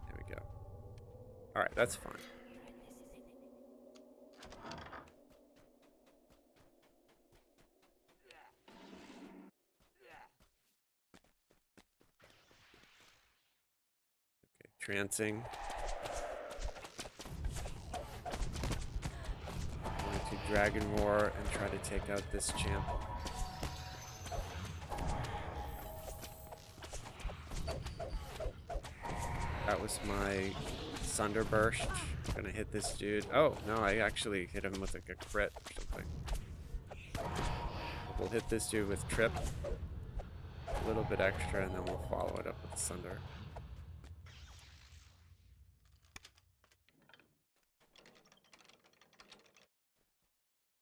There we go. Alright, that's fine. Okay, trancing. I'm going to Dragon Roar and try to take out this champ. That was my Sunder Burst. I'm gonna hit this dude. Oh, no, I actually hit him with like a crit or something. We'll hit this dude with Trip. A little bit extra, and then we'll follow it up with Sunder.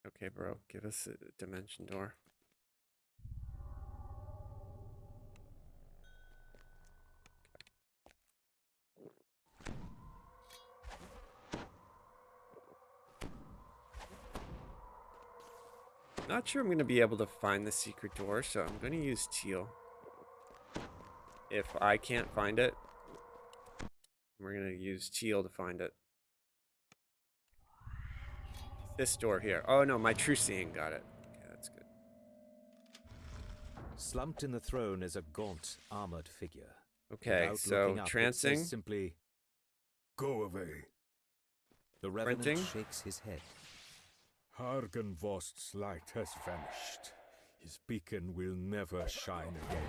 Okay, bro, give us a dimension door. Not sure I'm going to be able to find the secret door, so I'm going to use teal. If I can't find it, we're going to use teal to find it. This door here. Oh no, my true seeing got it. Okay, that's good. Slumped in the throne is a gaunt, armored figure. Okay, Without so looking up, it trancing. says simply, Go away. the Revenant Printing. shakes his head. Argenvost's light has vanished. His beacon will never shine again.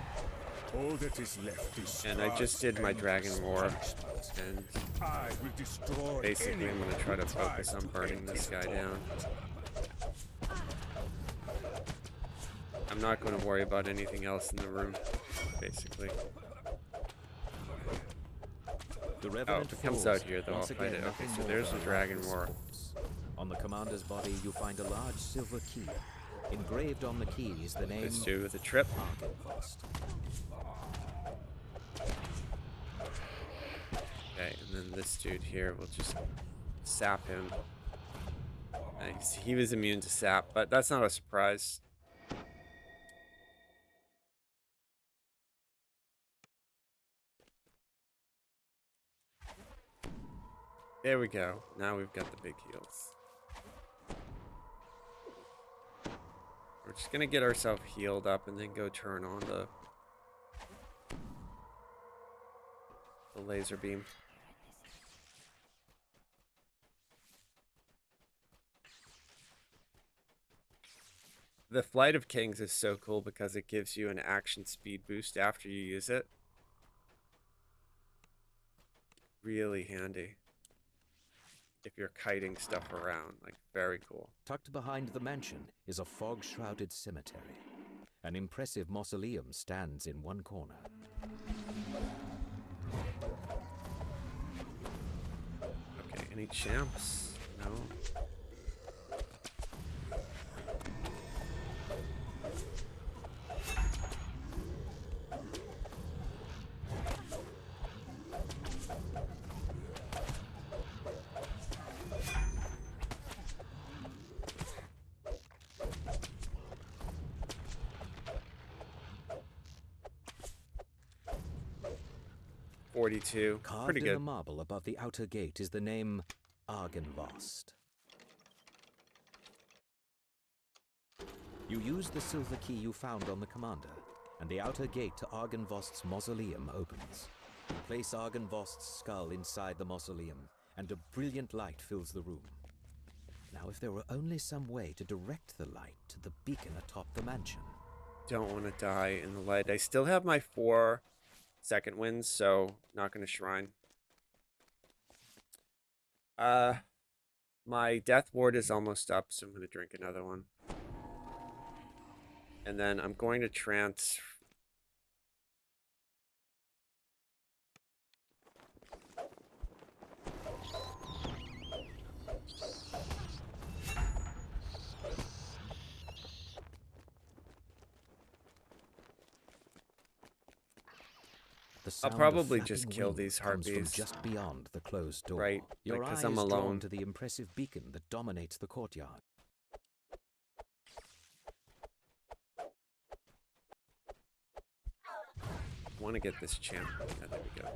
All that is left is And I just did my Dragon Roar, and I will destroy basically I'm going to try to focus on burning this guy down. I'm not going to worry about anything else in the room, basically. The Oh, Revenant if it comes falls. out here, though, I'll Once fight again, it. Okay, nothing so more there's than the a Dragon lifeless Roar. corpse. On the commander's body, you find a large silver key. Engraved on the key is the name This dude with a trip. Argenvost. Okay, and then this dude here will just sap him. Nice. He was immune to sap, but that's not a surprise. There we go. Now we've got the big heals. We're just gonna get ourselves healed up and then go turn on the laser beam. The Flight of Kings is so cool because it gives you an action speed boost after you use it. Really handy if you're kiting stuff around. Like, very cool. Tucked behind the mansion is a fog-shrouded cemetery. An impressive mausoleum stands in one corner. Okay, any champs? No. $42. Carved Pretty in good. the marble above the outer gate is the name Argynvost. You use the silver key you found on the commander, and the outer gate to Argynvost's mausoleum opens. Place Argynvost's skull inside the mausoleum, and a brilliant light fills the room. Now, if there were only some way to direct the light to the beacon atop the mansion. Don't want to die in the light. I still have my 4 second wins, so not going to shrine. My death ward is almost up, so I'm going to drink another one. And then I'm going to trance. I'll probably just kill these harpies. Just beyond the closed door. Right, Your because eye I'm is drawn alone. to the impressive beacon that dominates the courtyard. I want to get this champ. Yeah, there we go.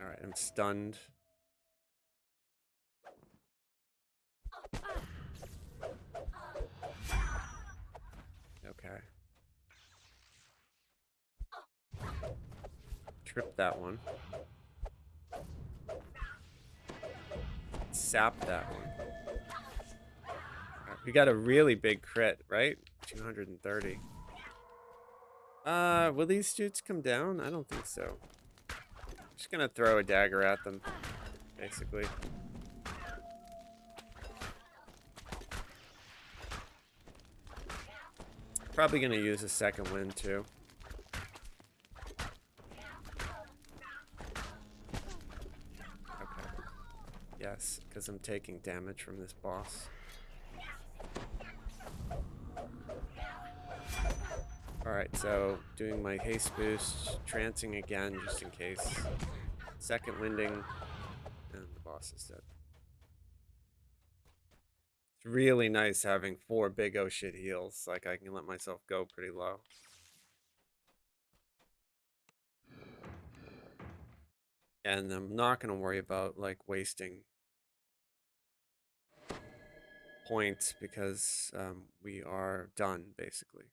Alright, I'm stunned. Okay. Trip that one. Sap that one. Right, we got a really big crit, right? 230. Will these dudes come down? I don't think so. Just gonna throw a dagger at them, basically. Probably gonna use a second wind too. Okay. Yes, because I'm taking damage from this boss. Alright, so doing my haste boost, trancing again just in case. Second winding, and the boss is dead. It's really nice having 4 big oh shit heals. Like, I can let myself go pretty low. And I'm not going to worry about, like, wasting points because we are done, basically.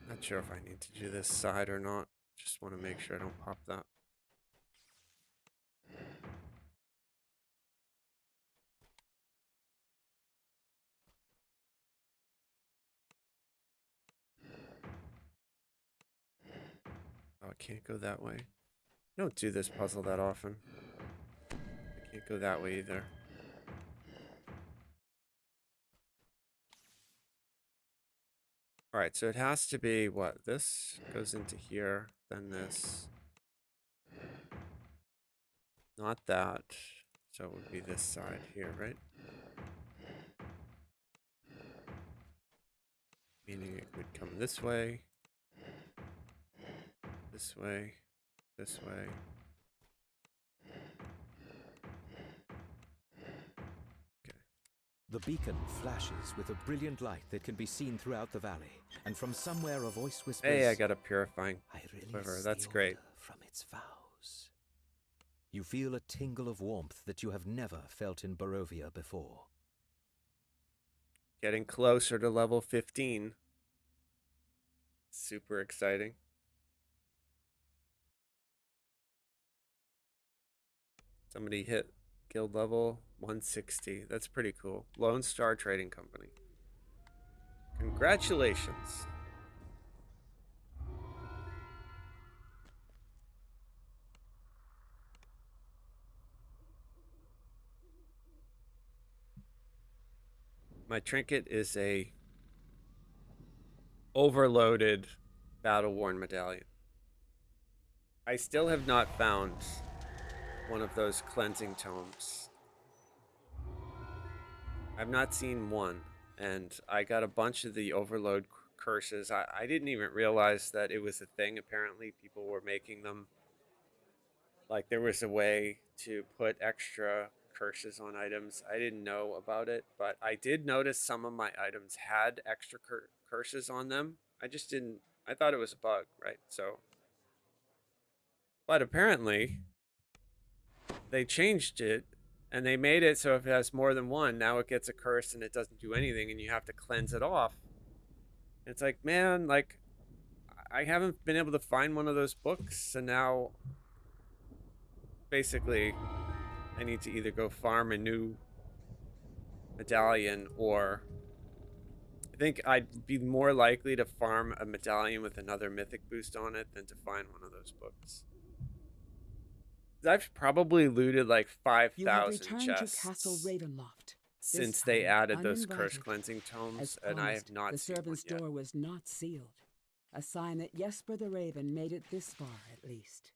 Not sure if I need to do this side or not. Just want to make sure I don't pop that. can't go that way. I don't do this puzzle that often. I can't go that way either. Alright, so it has to be what? This goes into here, then this. Not that. So it would be this side here, right? Meaning it would come this way. This way. This way. The beacon flashes with a brilliant light that can be seen throughout the valley, and from somewhere a voice whispers, Hey, I got a purifying I quiver. release That's the great. order from its vows. You feel a tingle of warmth that you have never felt in Barovia before. Getting closer to level 15. Super exciting. Somebody hit guild level 160. That's pretty cool. Lone Star Trading Company. Congratulations. My trinket is a overloaded battle-worn medallion. I still have not found one of those cleansing tomes. I've not seen one, and I got a bunch of the overload curses. I didn't even realize that it was a thing. Apparently people were making them. Like there was a way to put extra curses on items. I didn't know about it, but I did notice some of my items had extra curses on them. I just didn't, I thought it was a bug, right? So, but apparently they changed it and they made it so if it has more than one, now it gets a curse and it doesn't do anything and you have to cleanse it off. And it's like, man, like I haven't been able to find one of those books, and now basically I need to either go farm a new medallion, or I think I'd be more likely to farm a medallion with another mythic boost on it than to find one of those books. I've probably looted like 5,000 chests to Castle Ravenloft. since they added those curse uninvited. cleansing tomes, As and I have promised, not the seen one servant's yet. door was not sealed. A sign that Jesper the Raven made it this far, at least.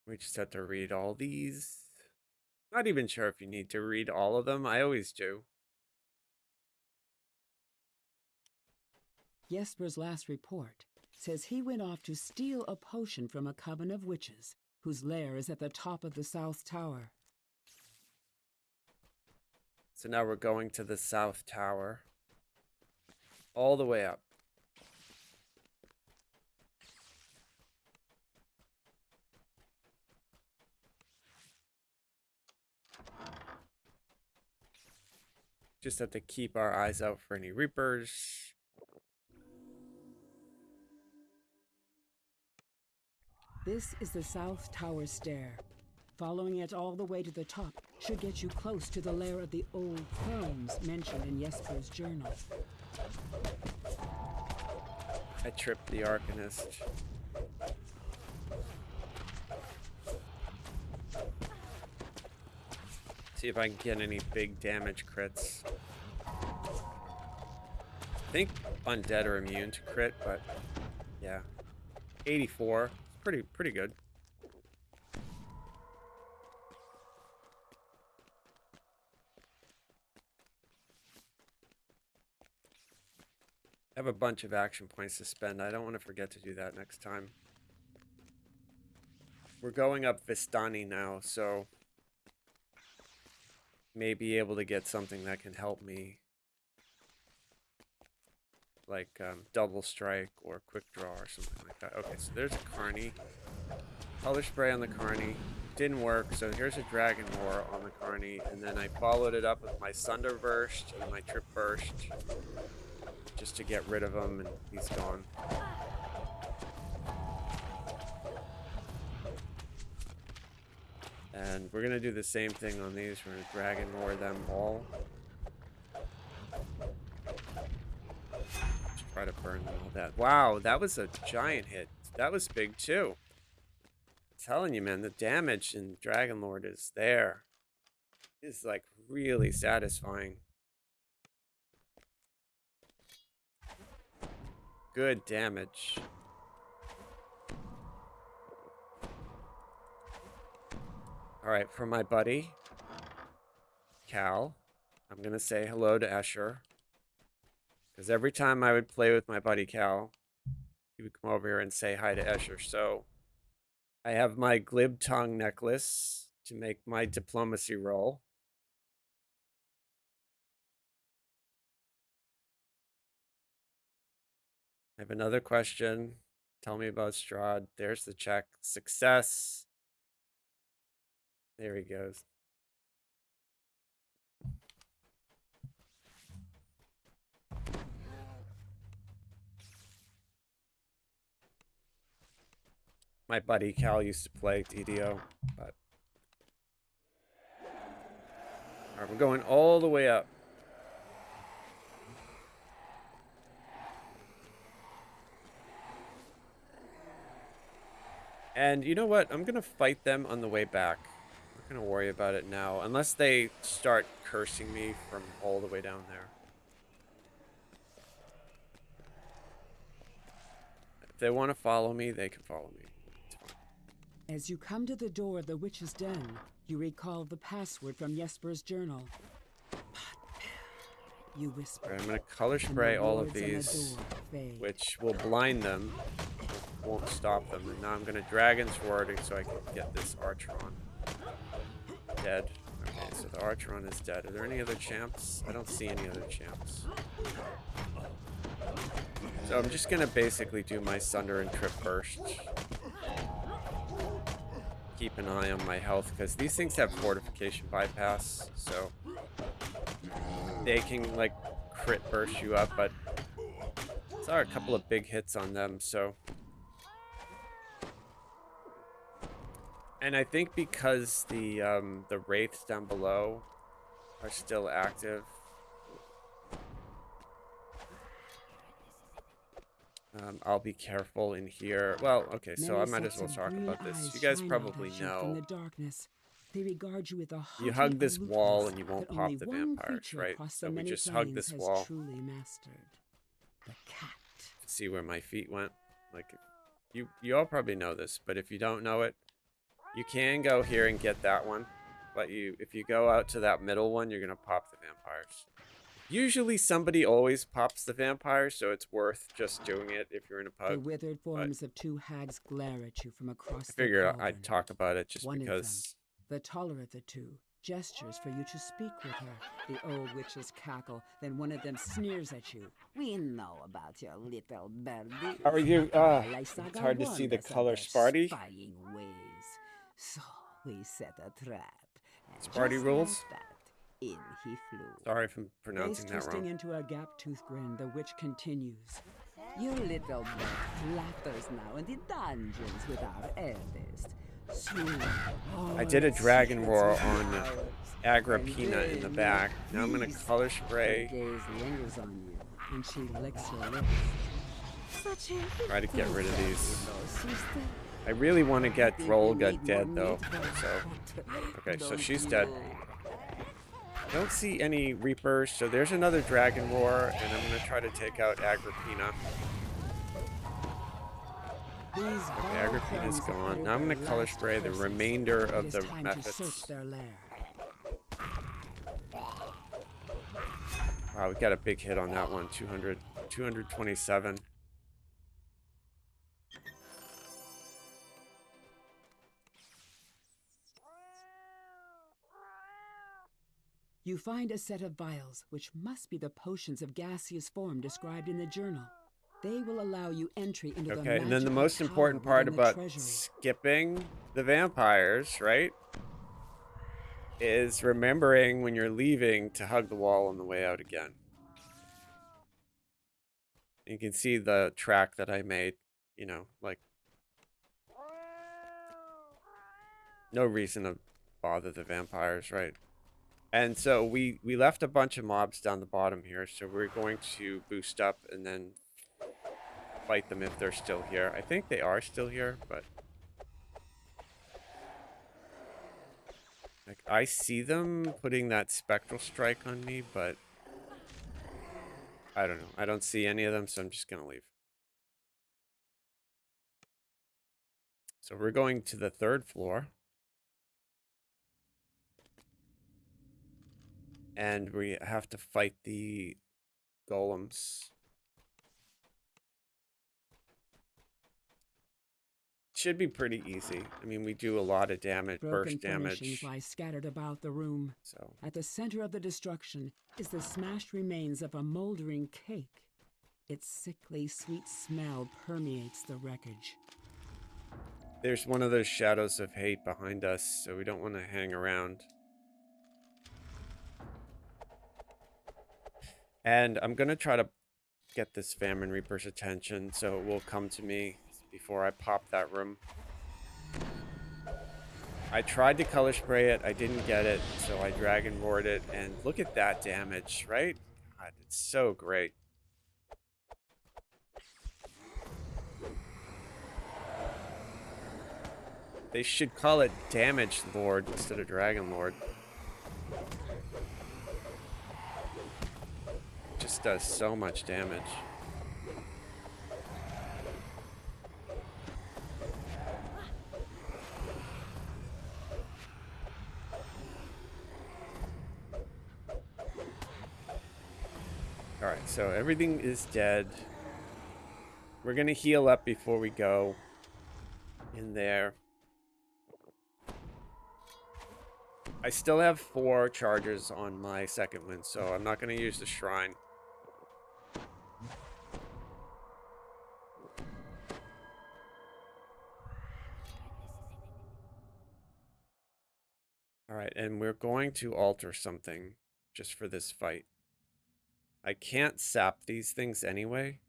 We just have to read all these. Not even sure if you need to read all of them. I always do. Jesper's last report says he went off to steal a potion from a coven of witches, whose lair is at the top of the South Tower. So now we're going to the South Tower. All the way up. Just have to keep our eyes out for any reapers. This is the South Tower stair. Following it all the way to the top should get you close to the lair of the old crones mentioned in Jesper's journal. I tripped the Arcanist. See if I can get any big damage crits. I think undead are immune to crit, but yeah. 84. Pretty good. I have a bunch of action points to spend. I don't want to forget to do that next time. We're going up Vistani now, so may be able to get something that can help me, like double strike or quick draw or something like that. Okay, so there's a Carney. Color spray on the Carney. Didn't work, so here's a Dragon Roar on the Carney, and then I followed it up with my Sunder Burst and my Trip Burst just to get rid of him, and he's gone. And And we're gonna do the same thing on these. We're gonna dragon roar them all. Just try to burn them all that. Wow, that was a giant hit. That was big too. I'm telling you, man, the damage in Dragon Lord is there. It's like really satisfying. Good damage. Alright, for my buddy, Cal, I'm going to say hello to Escher. Because every time I would play with my buddy Cal, he would come over here and say hi to Escher. So I have my glib tongue necklace to make my diplomacy roll. I have another question. Tell me about Strahd. There's the check. Success. There he goes. My buddy Cal used to play DDO, but all right, we're going all the way up. And you know what? I'm gonna fight them on the way back. I'm not gonna worry about it now, unless they start cursing me from all the way down there. If they want to follow me, they can follow me. It's fine. As you come to the door of the witch's den, you recall the password from Jesper's journal. You whisper. All right, I'm gonna color and the spray all of words on the these, door fade. which will blind them, won't stop them. And now I'm gonna Dragon's Wording so I can get this Archeron dead. Okay, so the Archeron is dead. Are there any other champs? I don't see any other champs. So I'm just gonna basically do my Sunder and Trip Burst. Keep an eye on my health, because these things have fortification bypass, so they can like crit burst you up, but saw a couple of big hits on them, so. And I think because the wraiths down below are still active, I'll be careful in here. Well, okay, so I Many might as well sets of talk green about this. eyes You guys shine out probably at you know. From the darkness. They regard you with a You haughty hug this wall aloofness and you won't that pop only the one vampires, creature right? across So the we many just hug this planes wall. has truly mastered. The cat. See where my feet went. Like, you all probably know this, but if you don't know it, you can go here and get that one. But if you go out to that middle one, you're gonna pop the vampires. Usually somebody always pops the vampires, so it's worth just doing it if you're in a The pub. withered forms of two hags glare at you from across I the figured cauldron. I'd talk about it just One because. of them, the taller of the two, gestures for you to speak with her. The old witches cackle, then one of them sneers at you. We know about your little birdie. How are you? It's It's hard to see the color Sparty. Spying ways. So we set a trap. And Sparty just rules? like that, in he flew. Sorry if I'm pronouncing Face that twisting wrong. into a gap-toothed grin, the witch continues. Your little bird flatters now in the dungeons with our eldest. Soon, I did a all dragon secrets roar will be on ours. Agrippina And in the then back. Now I'm gonna feast. color Her spray. gaze lingers on you, and she licks her lips. Such a Try to get rid of these. little sister. I really want to get Think we Drolga need dead more though. meat? So okay, so Don't she's you? dead. I don't see any Reapers, so there's another Dragon Roar, and I'm gonna try to take out Agrippina. These Okay, Agrippina's gone. Now I'm gonna color spray the remainder of the methods. Wow, we got a big hit on that one. 200, 227. You find a set of vials, which must be the potions of gaseous form described in the journal. They will allow you entry into the Okay, and then the magical most important tower part within the about treasury. skipping the vampires, right, is remembering when you're leaving to hug the wall on the way out again. You can see the track that I made, you know, like, no reason to bother the vampires, right? And so we left a bunch of mobs down the bottom here, so we're going to boost up and then fight them if they're still here. I think they are still here, but like I see them putting that spectral strike on me, but I don't know. I don't see any of them, so I'm just gonna leave. So we're going to the 3rd floor. And we have to fight the golems. Should be pretty easy. I mean, we do a lot of damage, Broken burst furnishings damage. lie scattered about the room. So At the center of the destruction is the smashed remains of a moldering cake. Its sickly, sweet smell permeates the wreckage. there's one of those shadows of hate behind us, so we don't want to hang around. And I'm going to try to get this Famine Reaper's attention, so it will come to me before I pop that room. I tried to color spray it, I didn't get it, so I dragon roared it, and look at that damage, right? God, it's so great. They should call it Damage Lord instead of Dragon Lord. It just does so much damage. Alright, so everything is dead. We're gonna heal up before we go in there. I still have 4 charges on my second wind, so I'm not gonna use the shrine. Alright, and we're going to alter something just for this fight. I can't sap these things anyway,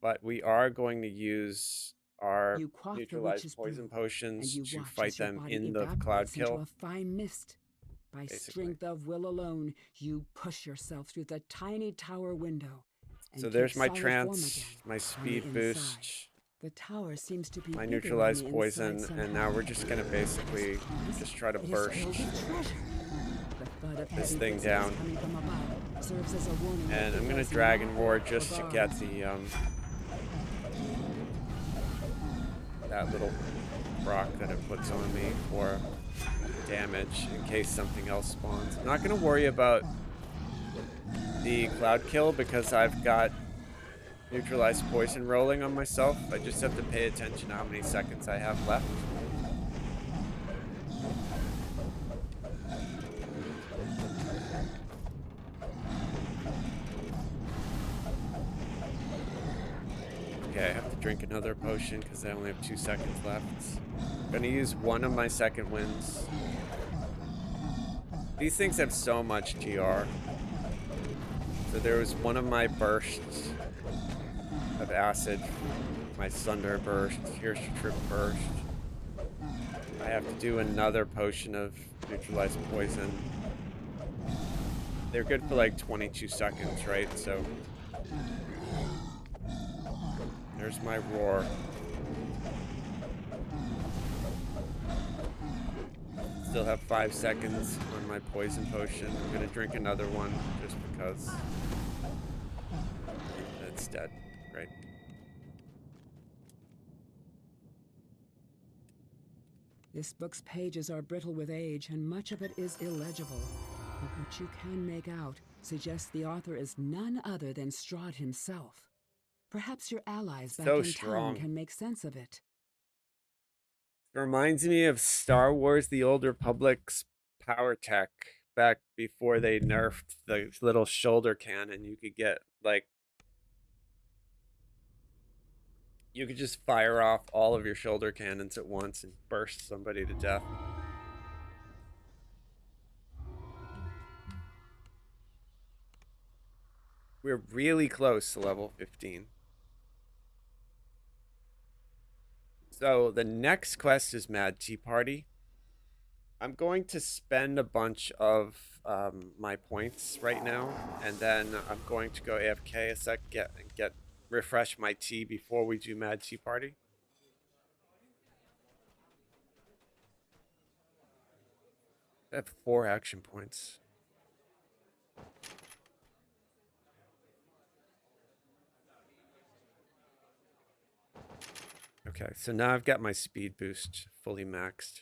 but we are going to use our You quaff the neutralized witch's poison brew, and potions you to watch fight as your them body in the cloud evaporates into kill. a fine mist. By Basically. strength of will alone, you push yourself through the tiny tower window. And So there's keep my solid form trance, again my on the speed inside. boost, The tower seems to be my bigger on neutralized the poison, inside and now somehow. we're just gonna basically just try to It is burst filled with treasure. The thud of this heavy thing footsteps down. coming from above serves as a warning And that I'm the gonna doors dragon not roar locked just to or get barred. the that little rock that it puts on me for damage in case something else spawns. I'm not gonna worry about the cloud kill because I've got neutralized poison rolling on myself. I just have to pay attention to how many seconds I have left. Okay, I have to drink another potion because I only have 2 seconds left. I'm gonna use one of my second winds. These things have so much GR. So there was one of my bursts of acid, my thunder burst, here's your trip burst. I have to do another potion of neutralized poison. They're good for like 22 seconds, right? So there's my roar. Still have 5 seconds on my poison potion. I'm gonna drink another one just because. It's dead. Great. This book's pages are brittle with age, and much of it is illegible. But what you can make out suggests the author is none other than Strahd himself. Perhaps your allies back So in strong. town can make sense of it. It reminds me of Star Wars: The Old Republic's power tech back before they nerfed the little shoulder cannon. You could get like you could just fire off all of your shoulder cannons at once and burst somebody to death. We're really close to level 15. So the next quest is Mad Tea Party. I'm going to spend a bunch of my points right now, and then I'm going to go AFK a sec, get refresh my tea before we do Mad Tea Party. I have 4 action points. Okay, so now I've got my speed boost fully maxed.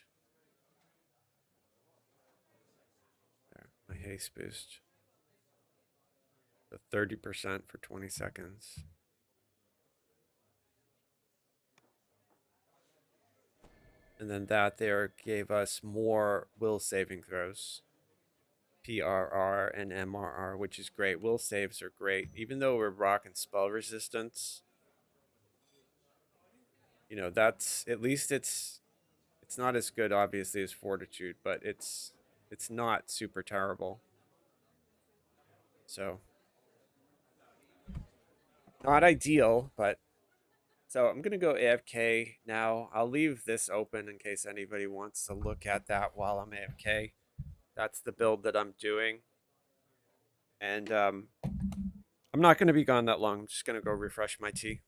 There, my haste boost. The 30% for 20 seconds. And then that there gave us more will saving throws. PRR and MRR, which is great. Will saves are great. Even though we're rocking spell resistance, you know, that's at least it's not as good obviously as fortitude, but it's not super terrible. So not ideal, but so I'm gonna go AFK now. I'll leave this open in case anybody wants to look at that while I'm AFK. That's the build that I'm doing. And I'm not gonna be gone that long. I'm just gonna go refresh my tea.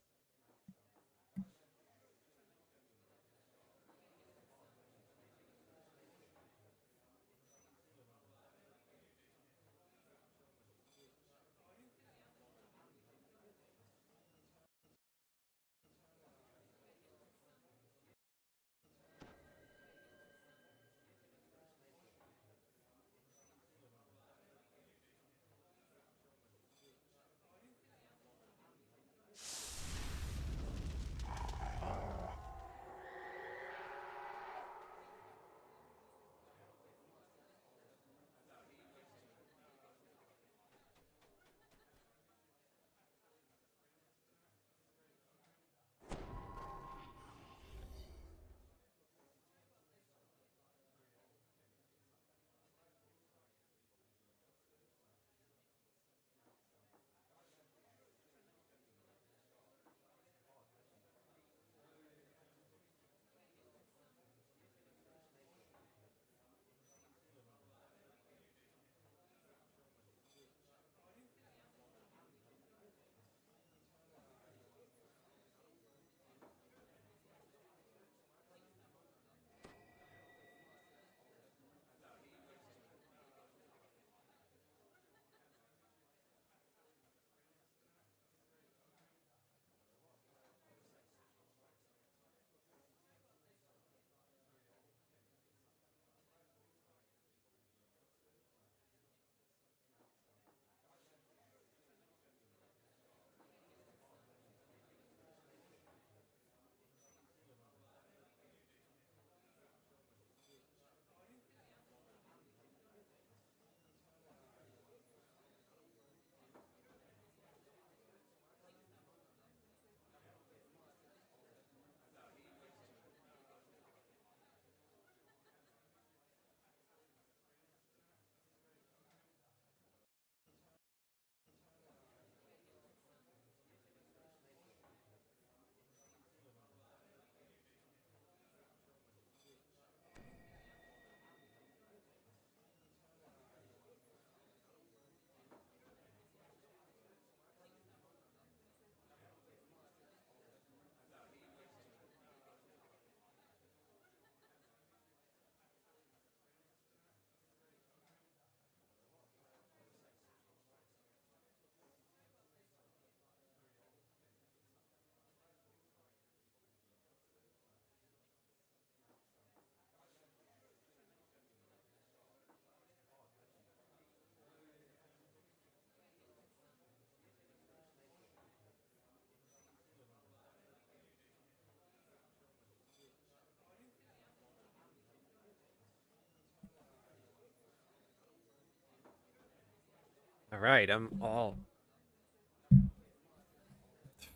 All right, I'm all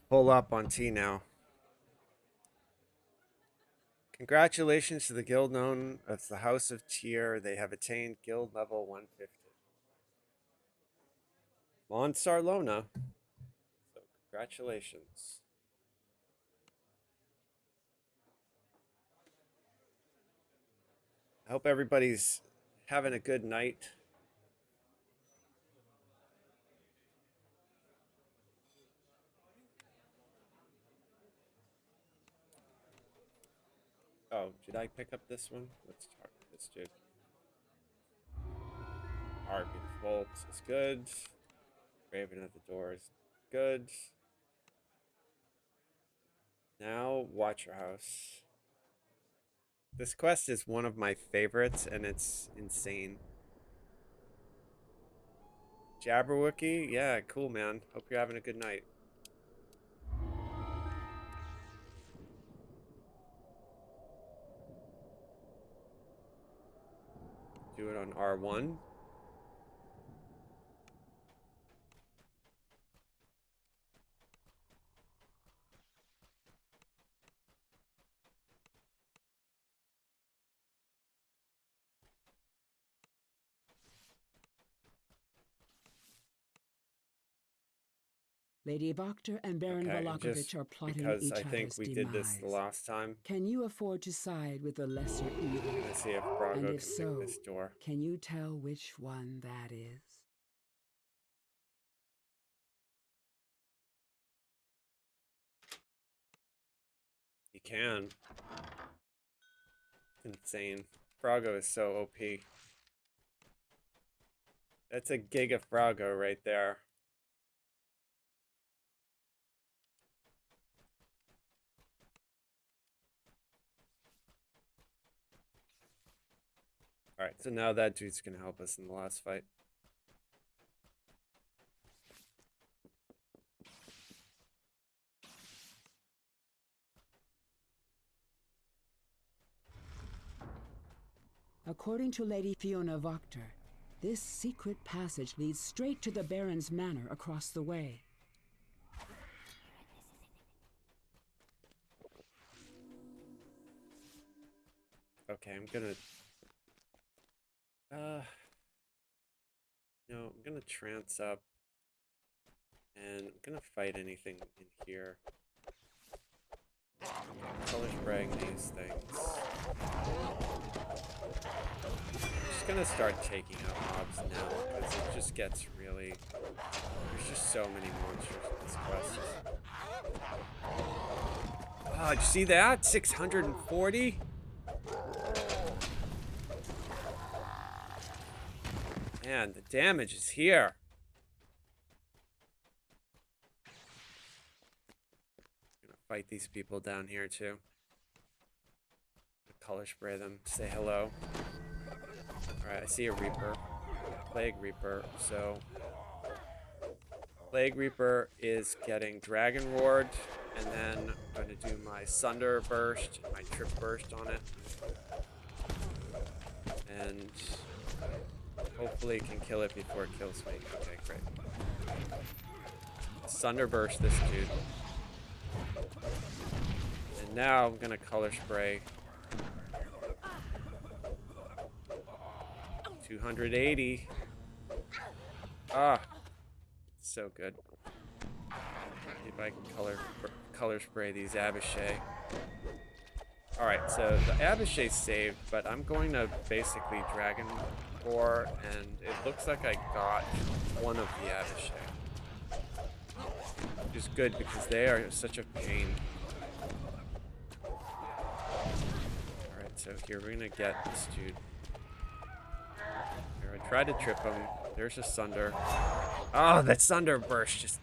full up on tea now. Congratulations to the guild known as the House of Tyr. They have attained guild level 150. Monstar Lona. So congratulations. hope everybody's having a good night. Oh, did I pick up this one? Let's talk to this dude. Heartbeat Bolt is good. Raven at the door is good. Now, Watcher House. This quest is one of my favorites, and it's insane. Jabberwocky? Yeah, cool, man. Hope you're having a good night. Do it on R1. Lady Voctor and Baron Okay, and Valakovich just are plotting because each I think other's we demise. did this the last time, Can you afford to side with the lesser evil? let's see if Brago And can if pick so, this door. can you tell which one that is? He can. Insane. Brago is so OP. That's a Giga Frago right there. Alright, so now that dude's gonna help us in the last fight. According to Lady Fiona Voctor, this secret passage leads straight to the Baron's manor across the way. Okay, I'm gonna... No, I'm gonna trance up. And I'm gonna fight anything in here. Color spraying these things. I'm just gonna start taking out mobs now, because it just gets really... There's just so many monsters in this quest. Oh, did you see that? 640? Man, the damage is here. I'm gonna fight these people down here too. Color spray them, say hello. Alright, I see a Reaper. Plague Reaper, so... Plague Reaper is getting Dragon Roared, and then I'm gonna do my Sunder Burst, my Trip Burst on it. And... hopefully it can kill it before it kills me. Okay, great. Sunder Burst this dude. And now I'm gonna color spray. 280. Ah, so good. See if I can color spray these Abishai. Alright, so the Abishai saved, but I'm going to basically Dragon Roar, and it looks like I got one of the Abishai. Which is good because they are such a pain. Alright, so here we're gonna get this dude. Here, I tried to trip him. There's a Sunder. Oh, that Sunder Burst just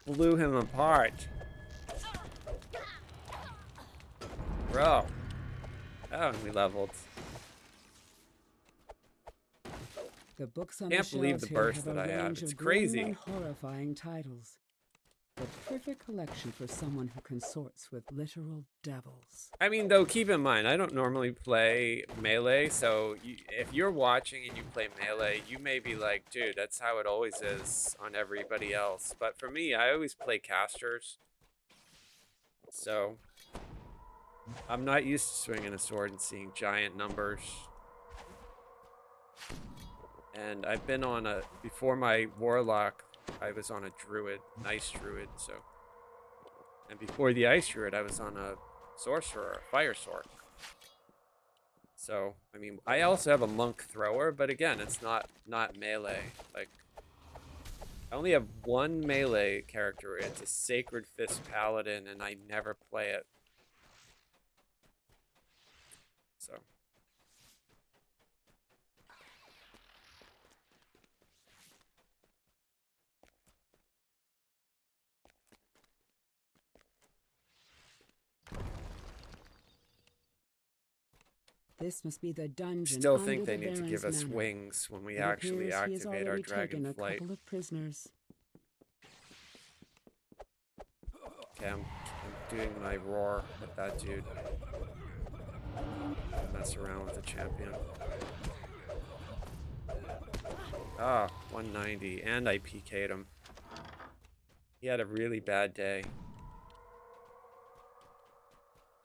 blew him apart. Bro. Oh, we leveled. The books on Can't the believe shelves the here burst have that a I have. range It's of grim crazy. and horrifying titles. The perfect collection for someone who consorts with literal devils. I mean, though, keep in mind, I don't normally play Melee, so if you're watching and you play Melee, you may be like, dude, that's how it always is on everybody else. But for me, I always play casters. So, I'm not used to swinging a sword and seeing giant numbers. And I've been on a... Before my Warlock, I was on a Druid, an Ice Druid, so... And before the Ice Druid, I was on a Sorcerer, a Fire Sword. So, I mean, I also have a monk thrower, but again, it's not melee. Like, I only have one melee character. It's a Sacred Fist Paladin, and I never play it. So. This must be the dungeon Still under think they the need to give Baron's us manor. wings when we It actually appears he has activate our already dragon taken a flight. couple of prisoners. Okay, I'm doing my roar with that dude. Mess around with the champion. Ah, 190, and I PK'd him. He had a really bad day.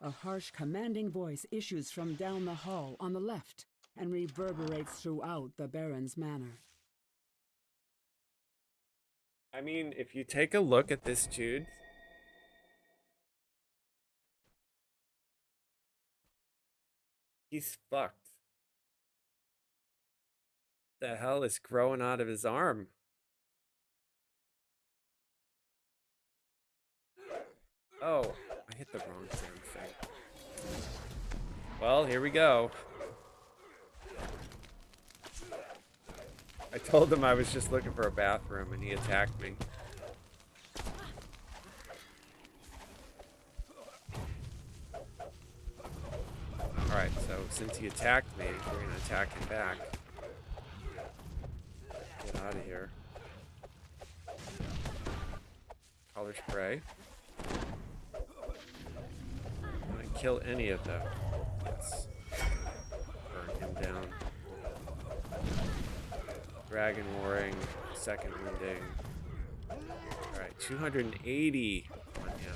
A harsh, commanding voice issues from down the hall on the left and reverberates throughout the Baron's manor. I mean, if you take a look at this dude, he's fucked. The hell is growing out of his arm? Oh, I hit the wrong damn thing. Well, here we go. I told him I was just looking for a bathroom and he attacked me. Alright, so since he attacked me, we're gonna attack him back. Get out of here. Color spray. Can I kill any of them? Yes. Burn him down. Dragon warring. Second wounding. Alright, 280 on him.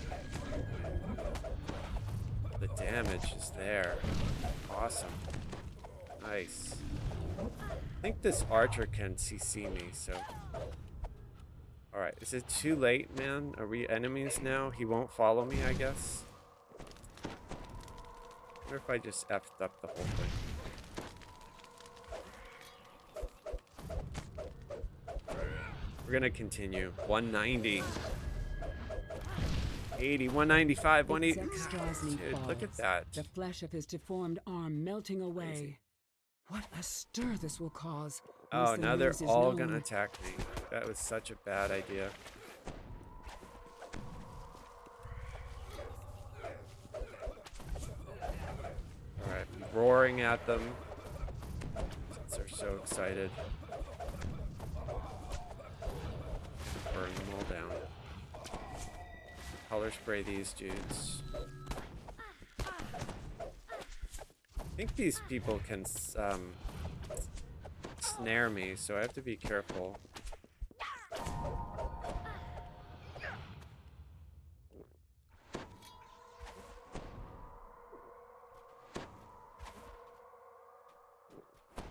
The damage is there. Awesome. Nice. I think this archer can CC me, so... Alright, is it too late, man? Are we enemies now? He won't follow me, I guess? I wonder if I just effed up the whole thing. We're gonna continue. 190. 80, 195, 180. Dude, look at that. The flesh of his deformed arm melting away. Crazy. What a stir this will cause. Oh, once the now they're news is all known. gonna attack me. That was such a bad idea. Alright, roaring at them. Since they're so excited. Burn them all down. Color spray these dudes. I think these people can snare me, so I have to be careful.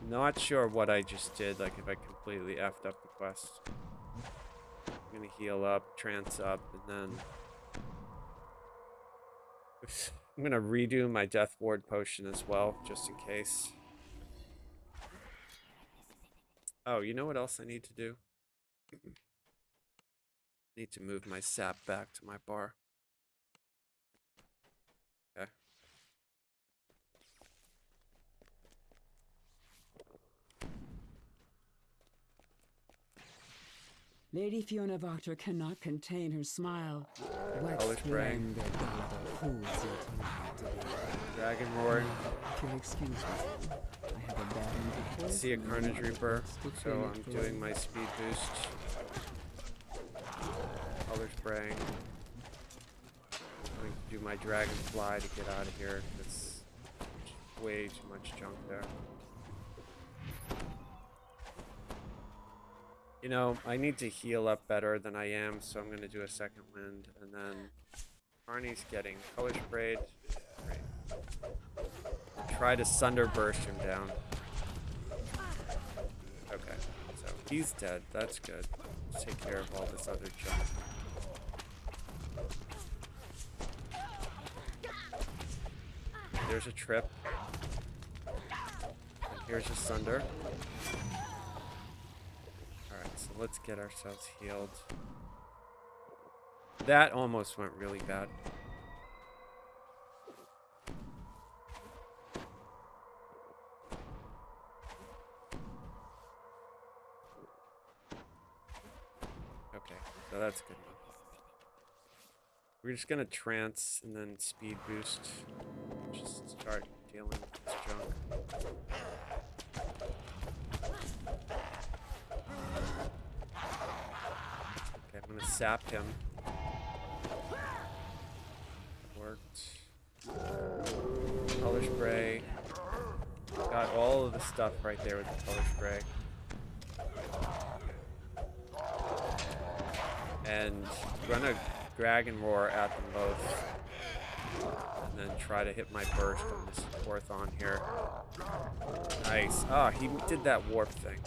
Not sure what I just did, like if I completely effed up the quest. I'm gonna heal up, trance up, and then... I'm gonna redo my Death Ward potion as well, just in case. Oh, you know what else I need to do? Need to move my sap back to my bar. Okay. Lady Fiona Voctor cannot contain her smile. What Color spraying. splendid battle fools it had to be. Dragon roaring. If you'll excuse me, I have a bad indication. See a Carnage Reaper, so I'm for doing you. my speed boost. Color spraying. I'm going to do my Dragonfly to get out of here. That's way too much junk there. You know, I need to heal up better than I am, so I'm going to do a second wind, and then Arnie's getting color sprayed. Great. Try to Sunderburst him down. Okay, so he's dead. That's good. Let's take care of all this other junk. There's a trip. Here's a Sunder. Alright, so let's get ourselves healed. That almost went really bad. Okay, so that's good enough. We're just gonna trance and then speed boost. Just start dealing with this junk. Okay, I'm gonna sap him. Worked. Color spray. Got all of the stuff right there with the color spray. And run a dragon roar at them both. And then try to hit my burst on this Orthon here. Nice. Ah, he did that warp thing.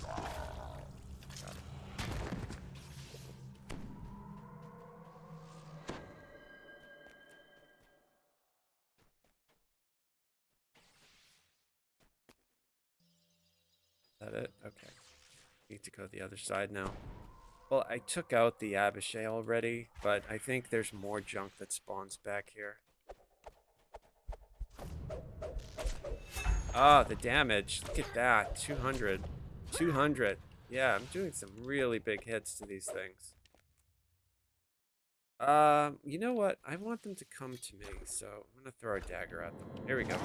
Got it. Is that it? Okay. Need to go the other side now. Well, I took out the Abishai already, but I think there's more junk that spawns back here. Ah, the damage. Look at that. 200. 200. Yeah, I'm doing some really big hits to these things. You know what? I want them to come to me, so I'm gonna throw a dagger at them. Here we go.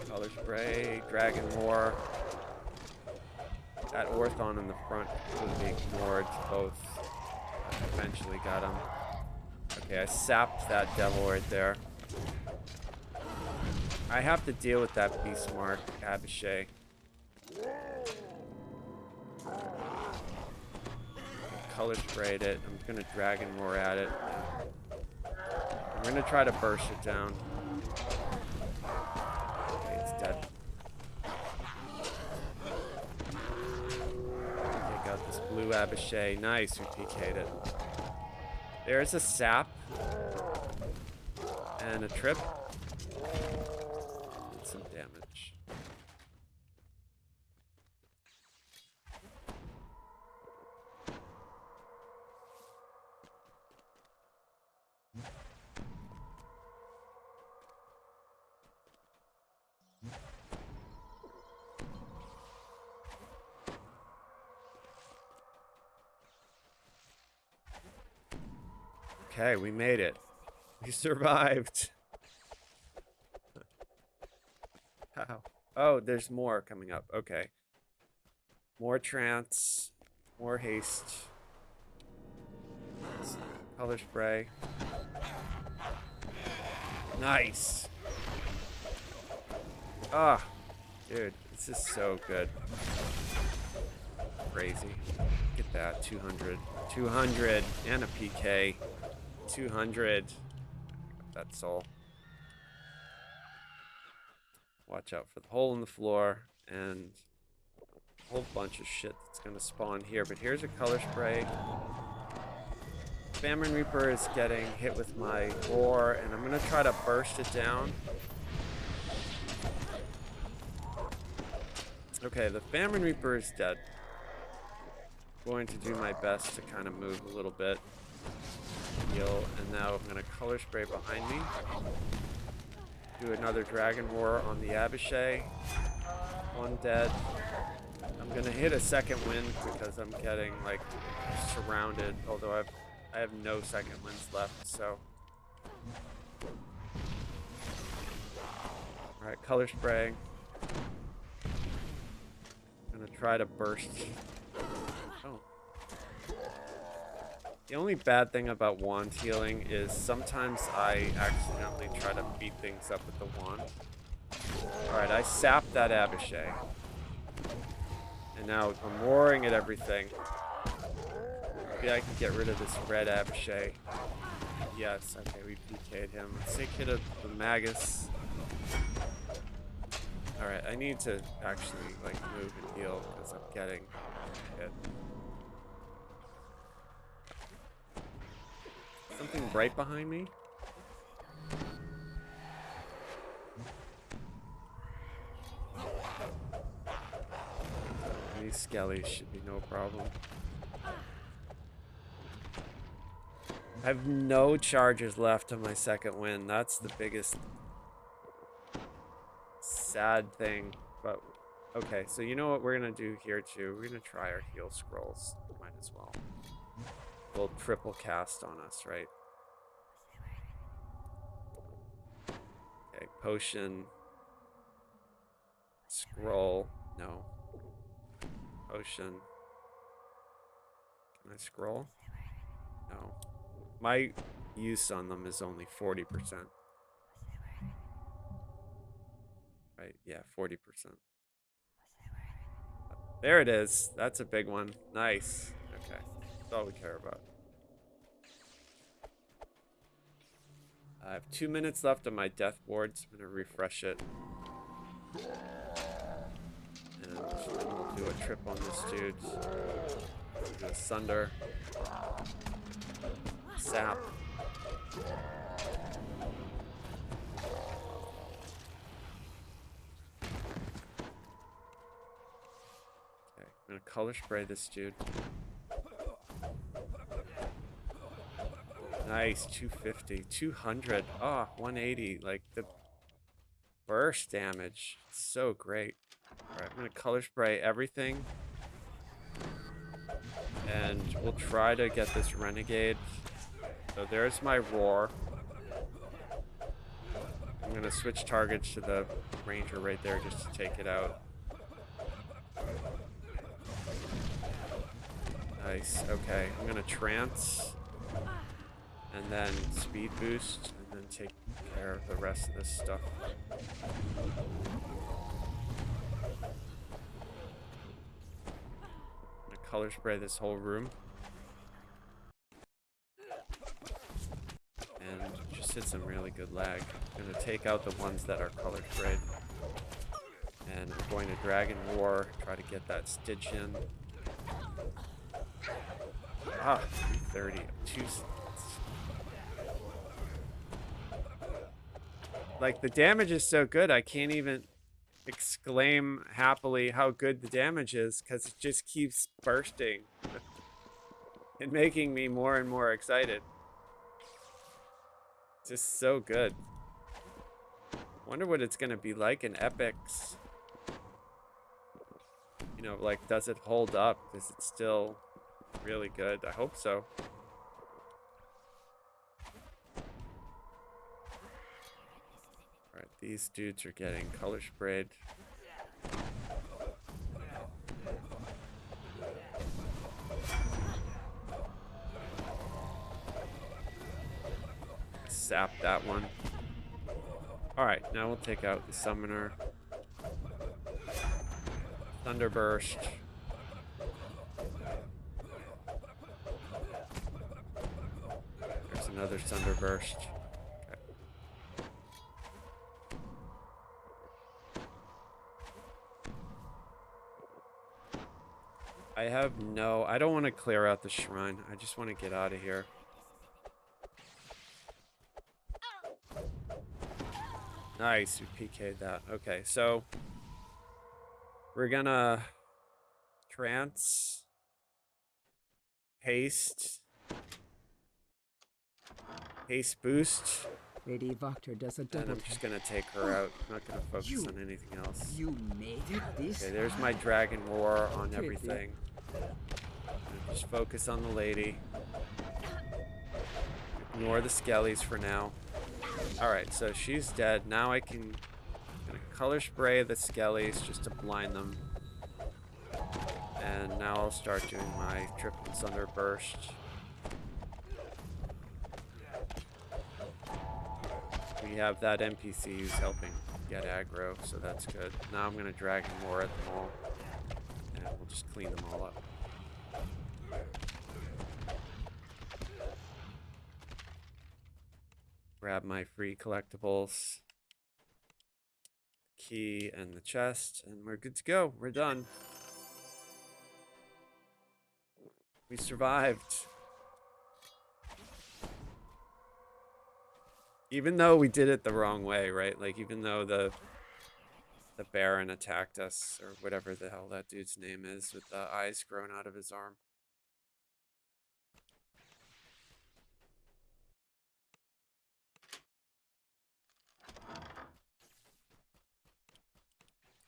Color spray, dragon roar. That Orthon in the front completely ignored both. Eventually got him. Okay, I sapped that devil right there. I have to deal with that beast mark, Abishai. Color sprayed it. I'm gonna dragon roar at it. I'm gonna try to burst it down. Okay, it's dead. Okay, got this blue Abishai. Nice, we PK'd it. There's a sap. And a trip. And some damage. Okay, we made it. We survived. How? Oh, there's more coming up. Okay. More trance. More haste. Color spray. Nice. Ah, dude, this is so good. Crazy. Look at that. 200. 200 and a PK. 200. That soul. Watch out for the hole in the floor and a whole bunch of shit that's gonna spawn here. But here's a color spray. Famine Reaper is getting hit with my roar, and I'm gonna try to burst it down. Okay, the Famine Reaper is dead. Going to do my best to kind of move a little bit. Heal, and now I'm gonna color spray behind me. Do another dragon roar on the Abishai. One dead. I'm gonna hit a second wind because I'm getting like surrounded, although I have no second winds left, so. Alright, color spray. Gonna try to burst. Oh. The only bad thing about wand healing is sometimes I accidentally try to beat things up with the wand. Alright, I sapped that Abishai. And now I'm roaring at everything. Maybe I can get rid of this red Abishai. Yes, okay, we PK'd him. Sick hit of the Magus. Alright, I need to actually like move and heal because I'm getting hit. Something right behind me? These skellies should be no problem. I have no charges left on my second win. That's the biggest sad thing. But okay, so you know what we're gonna do here too? We're gonna try our heal scrolls. Might as well. We'll triple cast on us, right? Okay, potion. Scroll. No. Potion. Can I scroll? No. My use on them is only 40%. Right, yeah, 40%. There it is. That's a big one. Nice. Okay, that's all we care about. I have 2 minutes left on my death board, so I'm going to refresh it. And then we'll do a trip on this dude. Do a Sunder. Sap. Okay, I'm gonna color spray this dude. Nice, 250, 200. Oh, 180. Like the burst damage. It's so great. Alright, I'm gonna color spray everything. And we'll try to get this renegade. So there's my roar. I'm gonna switch targets to the ranger right there just to take it out. Nice, okay. I'm gonna trance. And then speed boost. And then take care of the rest of this stuff. I'm gonna color spray this whole room. And just hit some really good lag. I'm going to take out the ones that are color sprayed. And I'm going to Dragon War, try to get that stitch in. Ah, 330. Like, the damage is so good, I can't even exclaim happily how good the damage is, because it just keeps bursting. And making me more and more excited. Just so good. Wonder what it's gonna be like in epics. You know, like, does it hold up? Is it still really good? I hope so. Alright, these dudes are getting color sprayed. Sap that one. Alright, now we'll take out the summoner. Thunderburst. There's another Thunderburst. Okay. I don't want to clear out the shrine. I just want to get out of here. Nice, we PK'd that. Okay, so we're gonna trance, haste boost, Lady Voctor does a double. and I'm just gonna take her out. I'm not gonna focus on anything else. You made it this Okay, there's my dragon roar on everything. Just focus on the lady. Ignore the skellies for now. Alright, so she's dead. Now I can gonna color spray the skellies just to blind them. And now I'll start doing my triple thunder burst. We have that NPC who's helping get aggro, so that's good. Now I'm gonna drag more at them all. And we'll just clean them all up. Grab my free collectibles, key, and the chest, and we're good to go. We're done. We survived. Even though we did it the wrong way, right? Like, even though the the Baron attacked us, or whatever the hell that dude's name is, with the eyes growing out of his arm.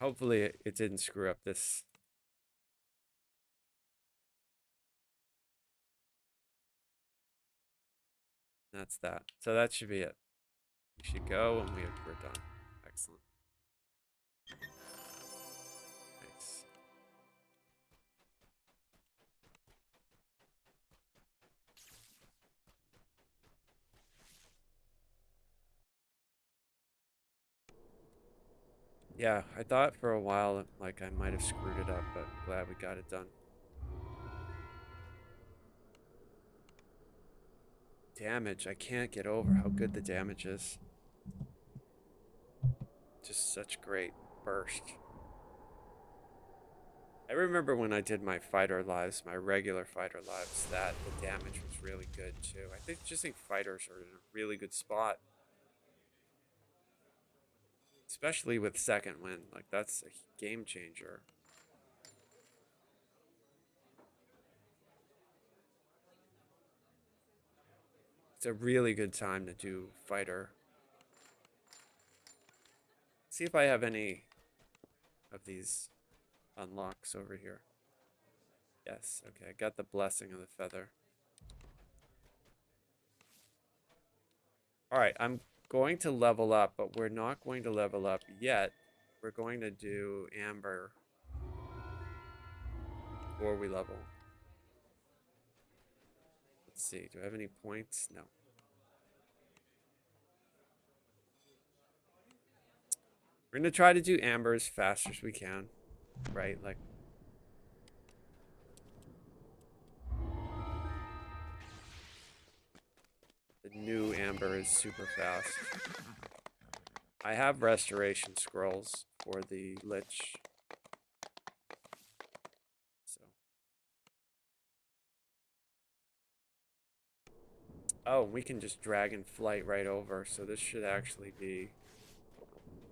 Hopefully it didn't screw up this. That's that. So that should be it. We should go and we're done. Excellent. Nice. Yeah, I thought for a while like I might have screwed it up, but glad we got it done. Damage, I can't get over how good the damage is. Just such great burst. I remember when I did my fighter lives, my regular fighter lives, that the damage was really good too. I just think fighters are in a really good spot. Especially with second wind, like that's a game changer. It's a really good time to do fighter. See if I have any of these unlocks over here. Yes, okay, I got the blessing of the feather. Alright, I'm going to level up, but we're not going to level up yet. We're going to do amber before we level. Let's see, do I have any points? No. We're going to try to do amber as fast as we can, right? Like, the new amber is super fast. I have restoration scrolls for the lich. So. Oh, we can just dragon flight right over, so this should actually be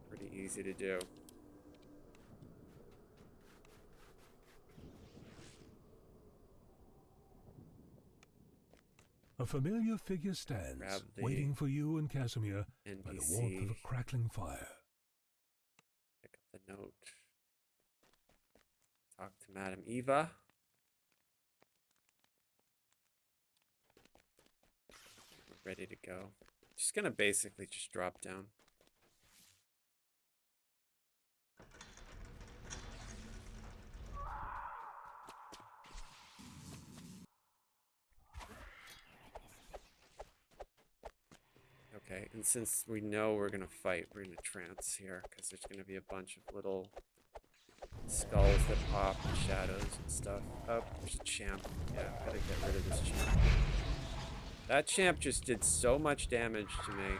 pretty easy to do. A familiar figure stands, waiting for you and Casimir by the warmth of a crackling fire. Pick up the note. Talk to Madam Eva. We're ready to go. Just gonna basically just drop down. Okay, and since we know we're gonna fight, we're gonna trance here, because there's gonna be a bunch of little skulls that pop and shadows and stuff. Oh, there's a champ. Yeah, gotta get rid of this champ. That champ just did so much damage to me.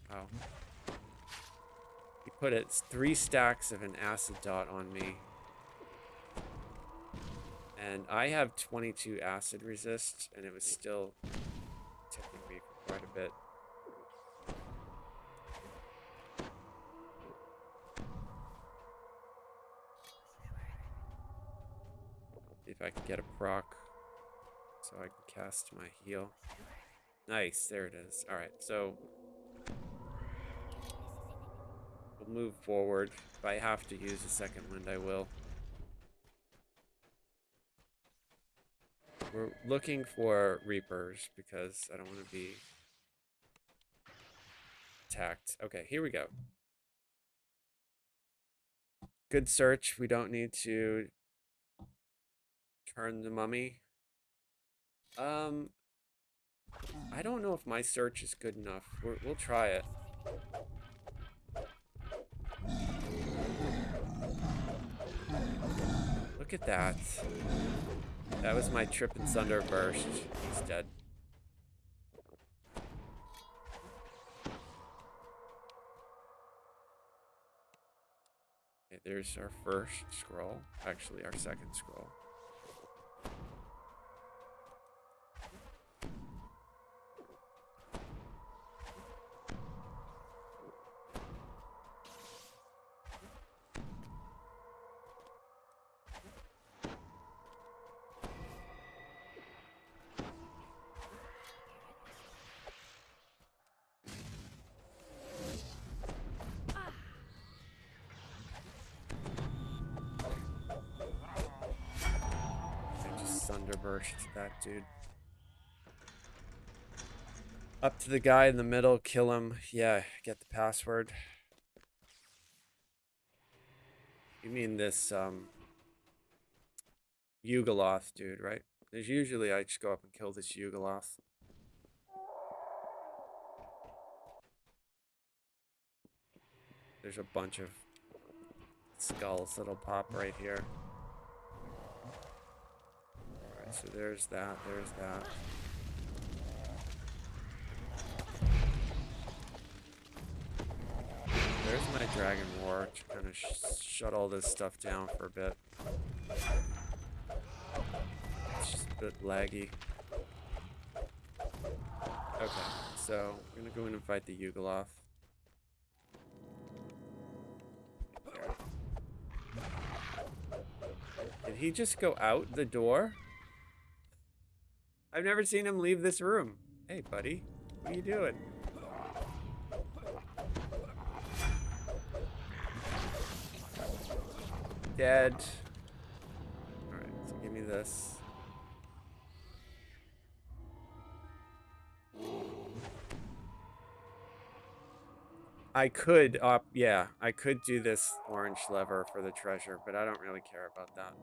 Wow. He put 3 stacks of an acid dot on me. And I have 22 acid resist, and it was still taking me for quite a bit. See if I can get a proc so I can cast my heal. Nice, there it is. Alright, so we'll move forward. If I have to use a second wind, I will. We're looking for Reapers because I don't want to be attacked. Okay, here we go. Good search. We don't need to turn the mummy. I don't know if my search is good enough. We'll try it. Look at that. That was my Trip and Thunder burst. He's dead. Okay, there's our first scroll. Actually, our second scroll. Thunderburst that dude. Up to the guy in the middle, kill him. Yeah, get the password. You mean this, Yugoloth dude, right? There's usually I just go up and kill this Yugoloth. There's a bunch of skulls that'll pop right here. Alright, so there's that, there's that. There's my Dragon War to kind of shut all this stuff down for a bit. It's just a bit laggy. Okay, so we're gonna go in and fight the Yugoloth. Did he just go out the door? I've never seen him leave this room. Hey, buddy, what are you doing? Dead. Alright, so give me this. I could, yeah, I could do this orange lever for the treasure, but I don't really care about that.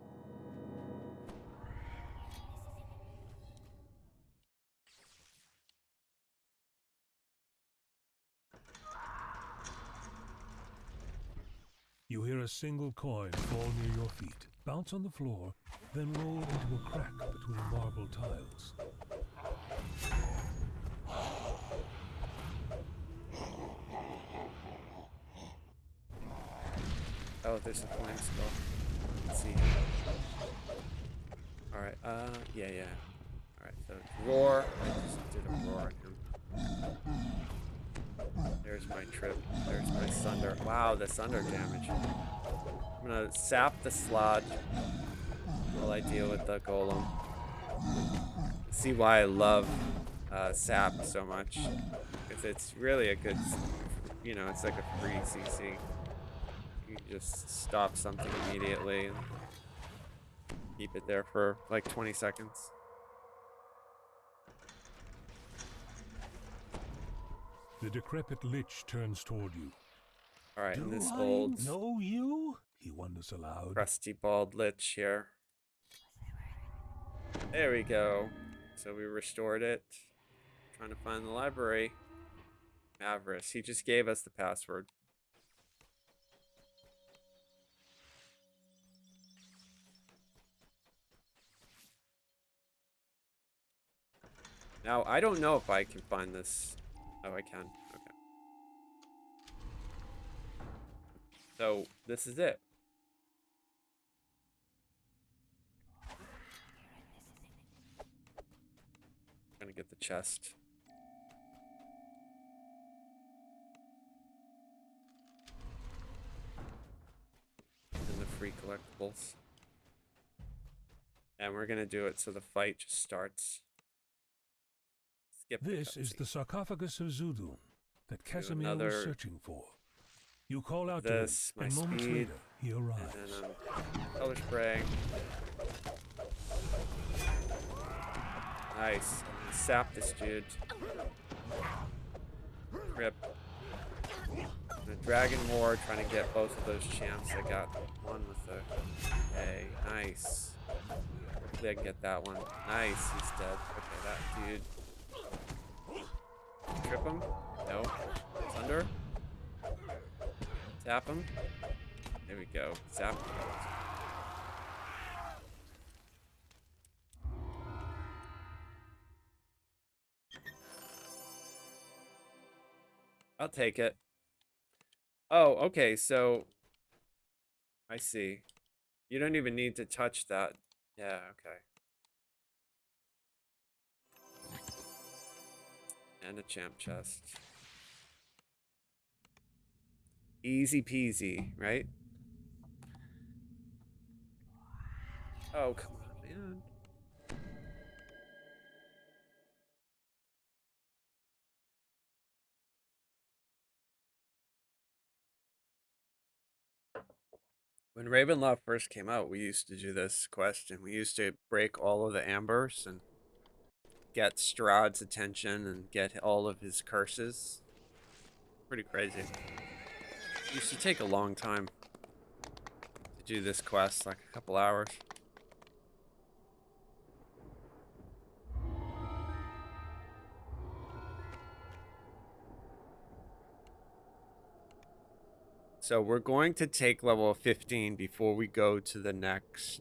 You hear a single coin fall near your feet, bounce on the floor, then roll into a crack between marble tiles. Oh, there's a coin skull. Let's see. Alright, yeah. Alright, so roar. I just did a roar on him. There's my trip. There's my thunder. Wow, the thunder damage. I'm gonna sap the slot while I deal with the golem. See why I love sap so much. Because it's really a good, you know, it's like a free CC. You can just stop something immediately and keep it there for like 20 seconds. The decrepit lich turns toward you. Alright, and this Do old I know you? He wonders aloud. crusty bald lich here. There we go. So we restored it. Trying to find the library. Avarice. He just gave us the password. Now, I don't know if I can find this. Oh, I can. Okay. So, this is it. Gonna get the chest. And the free collectibles. And we're gonna do it so the fight just starts. Skip This is the sarcophagus of Zudun that Casimir another- was searching for. You call out this, to him, my and moments speed, later, he arrives. And then color spraying. Nice. I'm gonna sap this dude. Rip. The Dragon War, trying to get both of those champs. I got one with the A. Nice. Hopefully I can get that one. Nice, he's dead. Okay, that dude. Trip him? No. Thunder. Tap him. There we go. Zap him. I'll take it. Oh, okay, so I see. You don't even need to touch that. Yeah, okay. And a champ chest. Easy peasy, right? Oh, come on, man. When Ravenloft first came out, we used to do this quest, and we used to break all of the ambers and get Strahd's attention and get all of his curses. Pretty crazy. It used to take a long time to do this quest, like a couple hours. So we're going to take level 15 before we go to the next.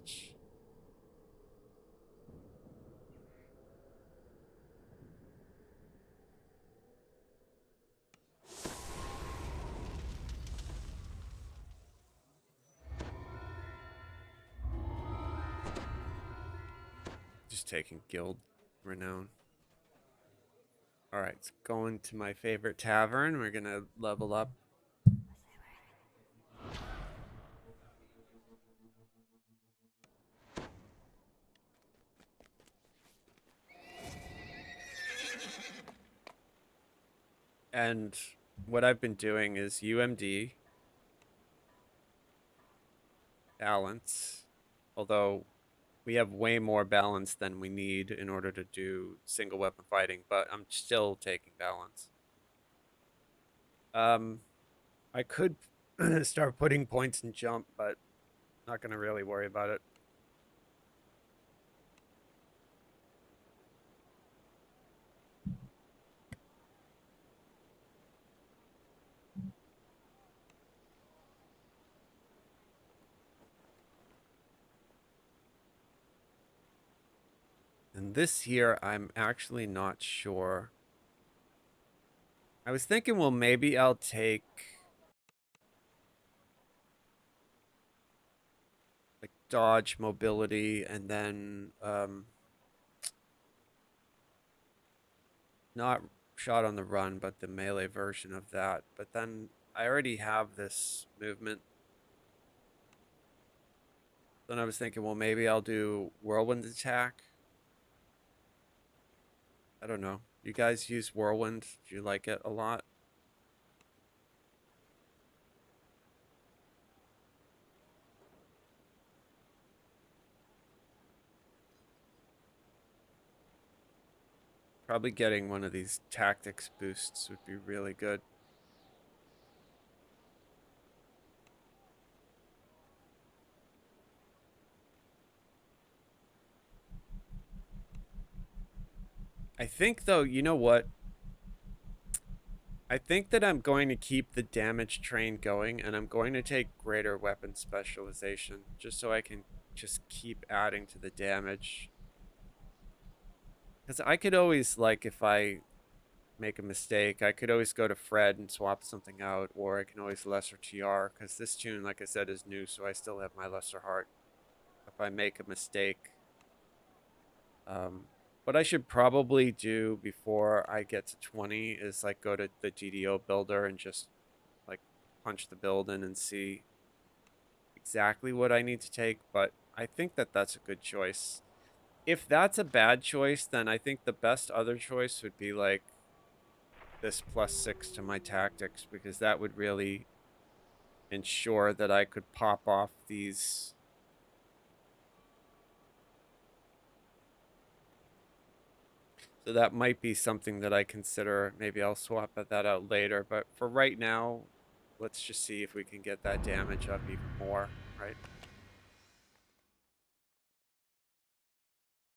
Just taking guild renown. All right, it's going to my favorite tavern. We're gonna level up. And what I've been doing is UMD, balance, although we have way more balance than we need in order to do single weapon fighting, but I'm still taking balance. I could start putting points in jump, but not gonna really worry about it. And this here, I'm actually not sure. I was thinking, well, maybe I'll take like dodge, mobility, and then not shot on the run, but the melee version of that. But then I already have this movement. Then I was thinking, well, maybe I'll do whirlwind attack. I don't know. You guys use whirlwind? Do you like it a lot? Probably getting one of these tactics boosts would be really good. I think, though, you know what? I think that I'm going to keep the damage train going, and I'm going to take greater weapon specialization, just so I can just keep adding to the damage. Because I could always, like, if I make a mistake, I could always go to Fred and swap something out, or I can always lesser TR, because this tune, like I said, is new, so I still have my lesser heart if I make a mistake. What I should probably do before I get to 20 is like go to the GDO builder and just like punch the build in and see exactly what I need to take, but I think that that's a good choice. If that's a bad choice, then I think the best other choice would be like this +6 to my tactics, because that would really ensure that I could pop off these. So that might be something that I consider. Maybe I'll swap that out later. But for right now, let's just see if we can get that damage up even more, right?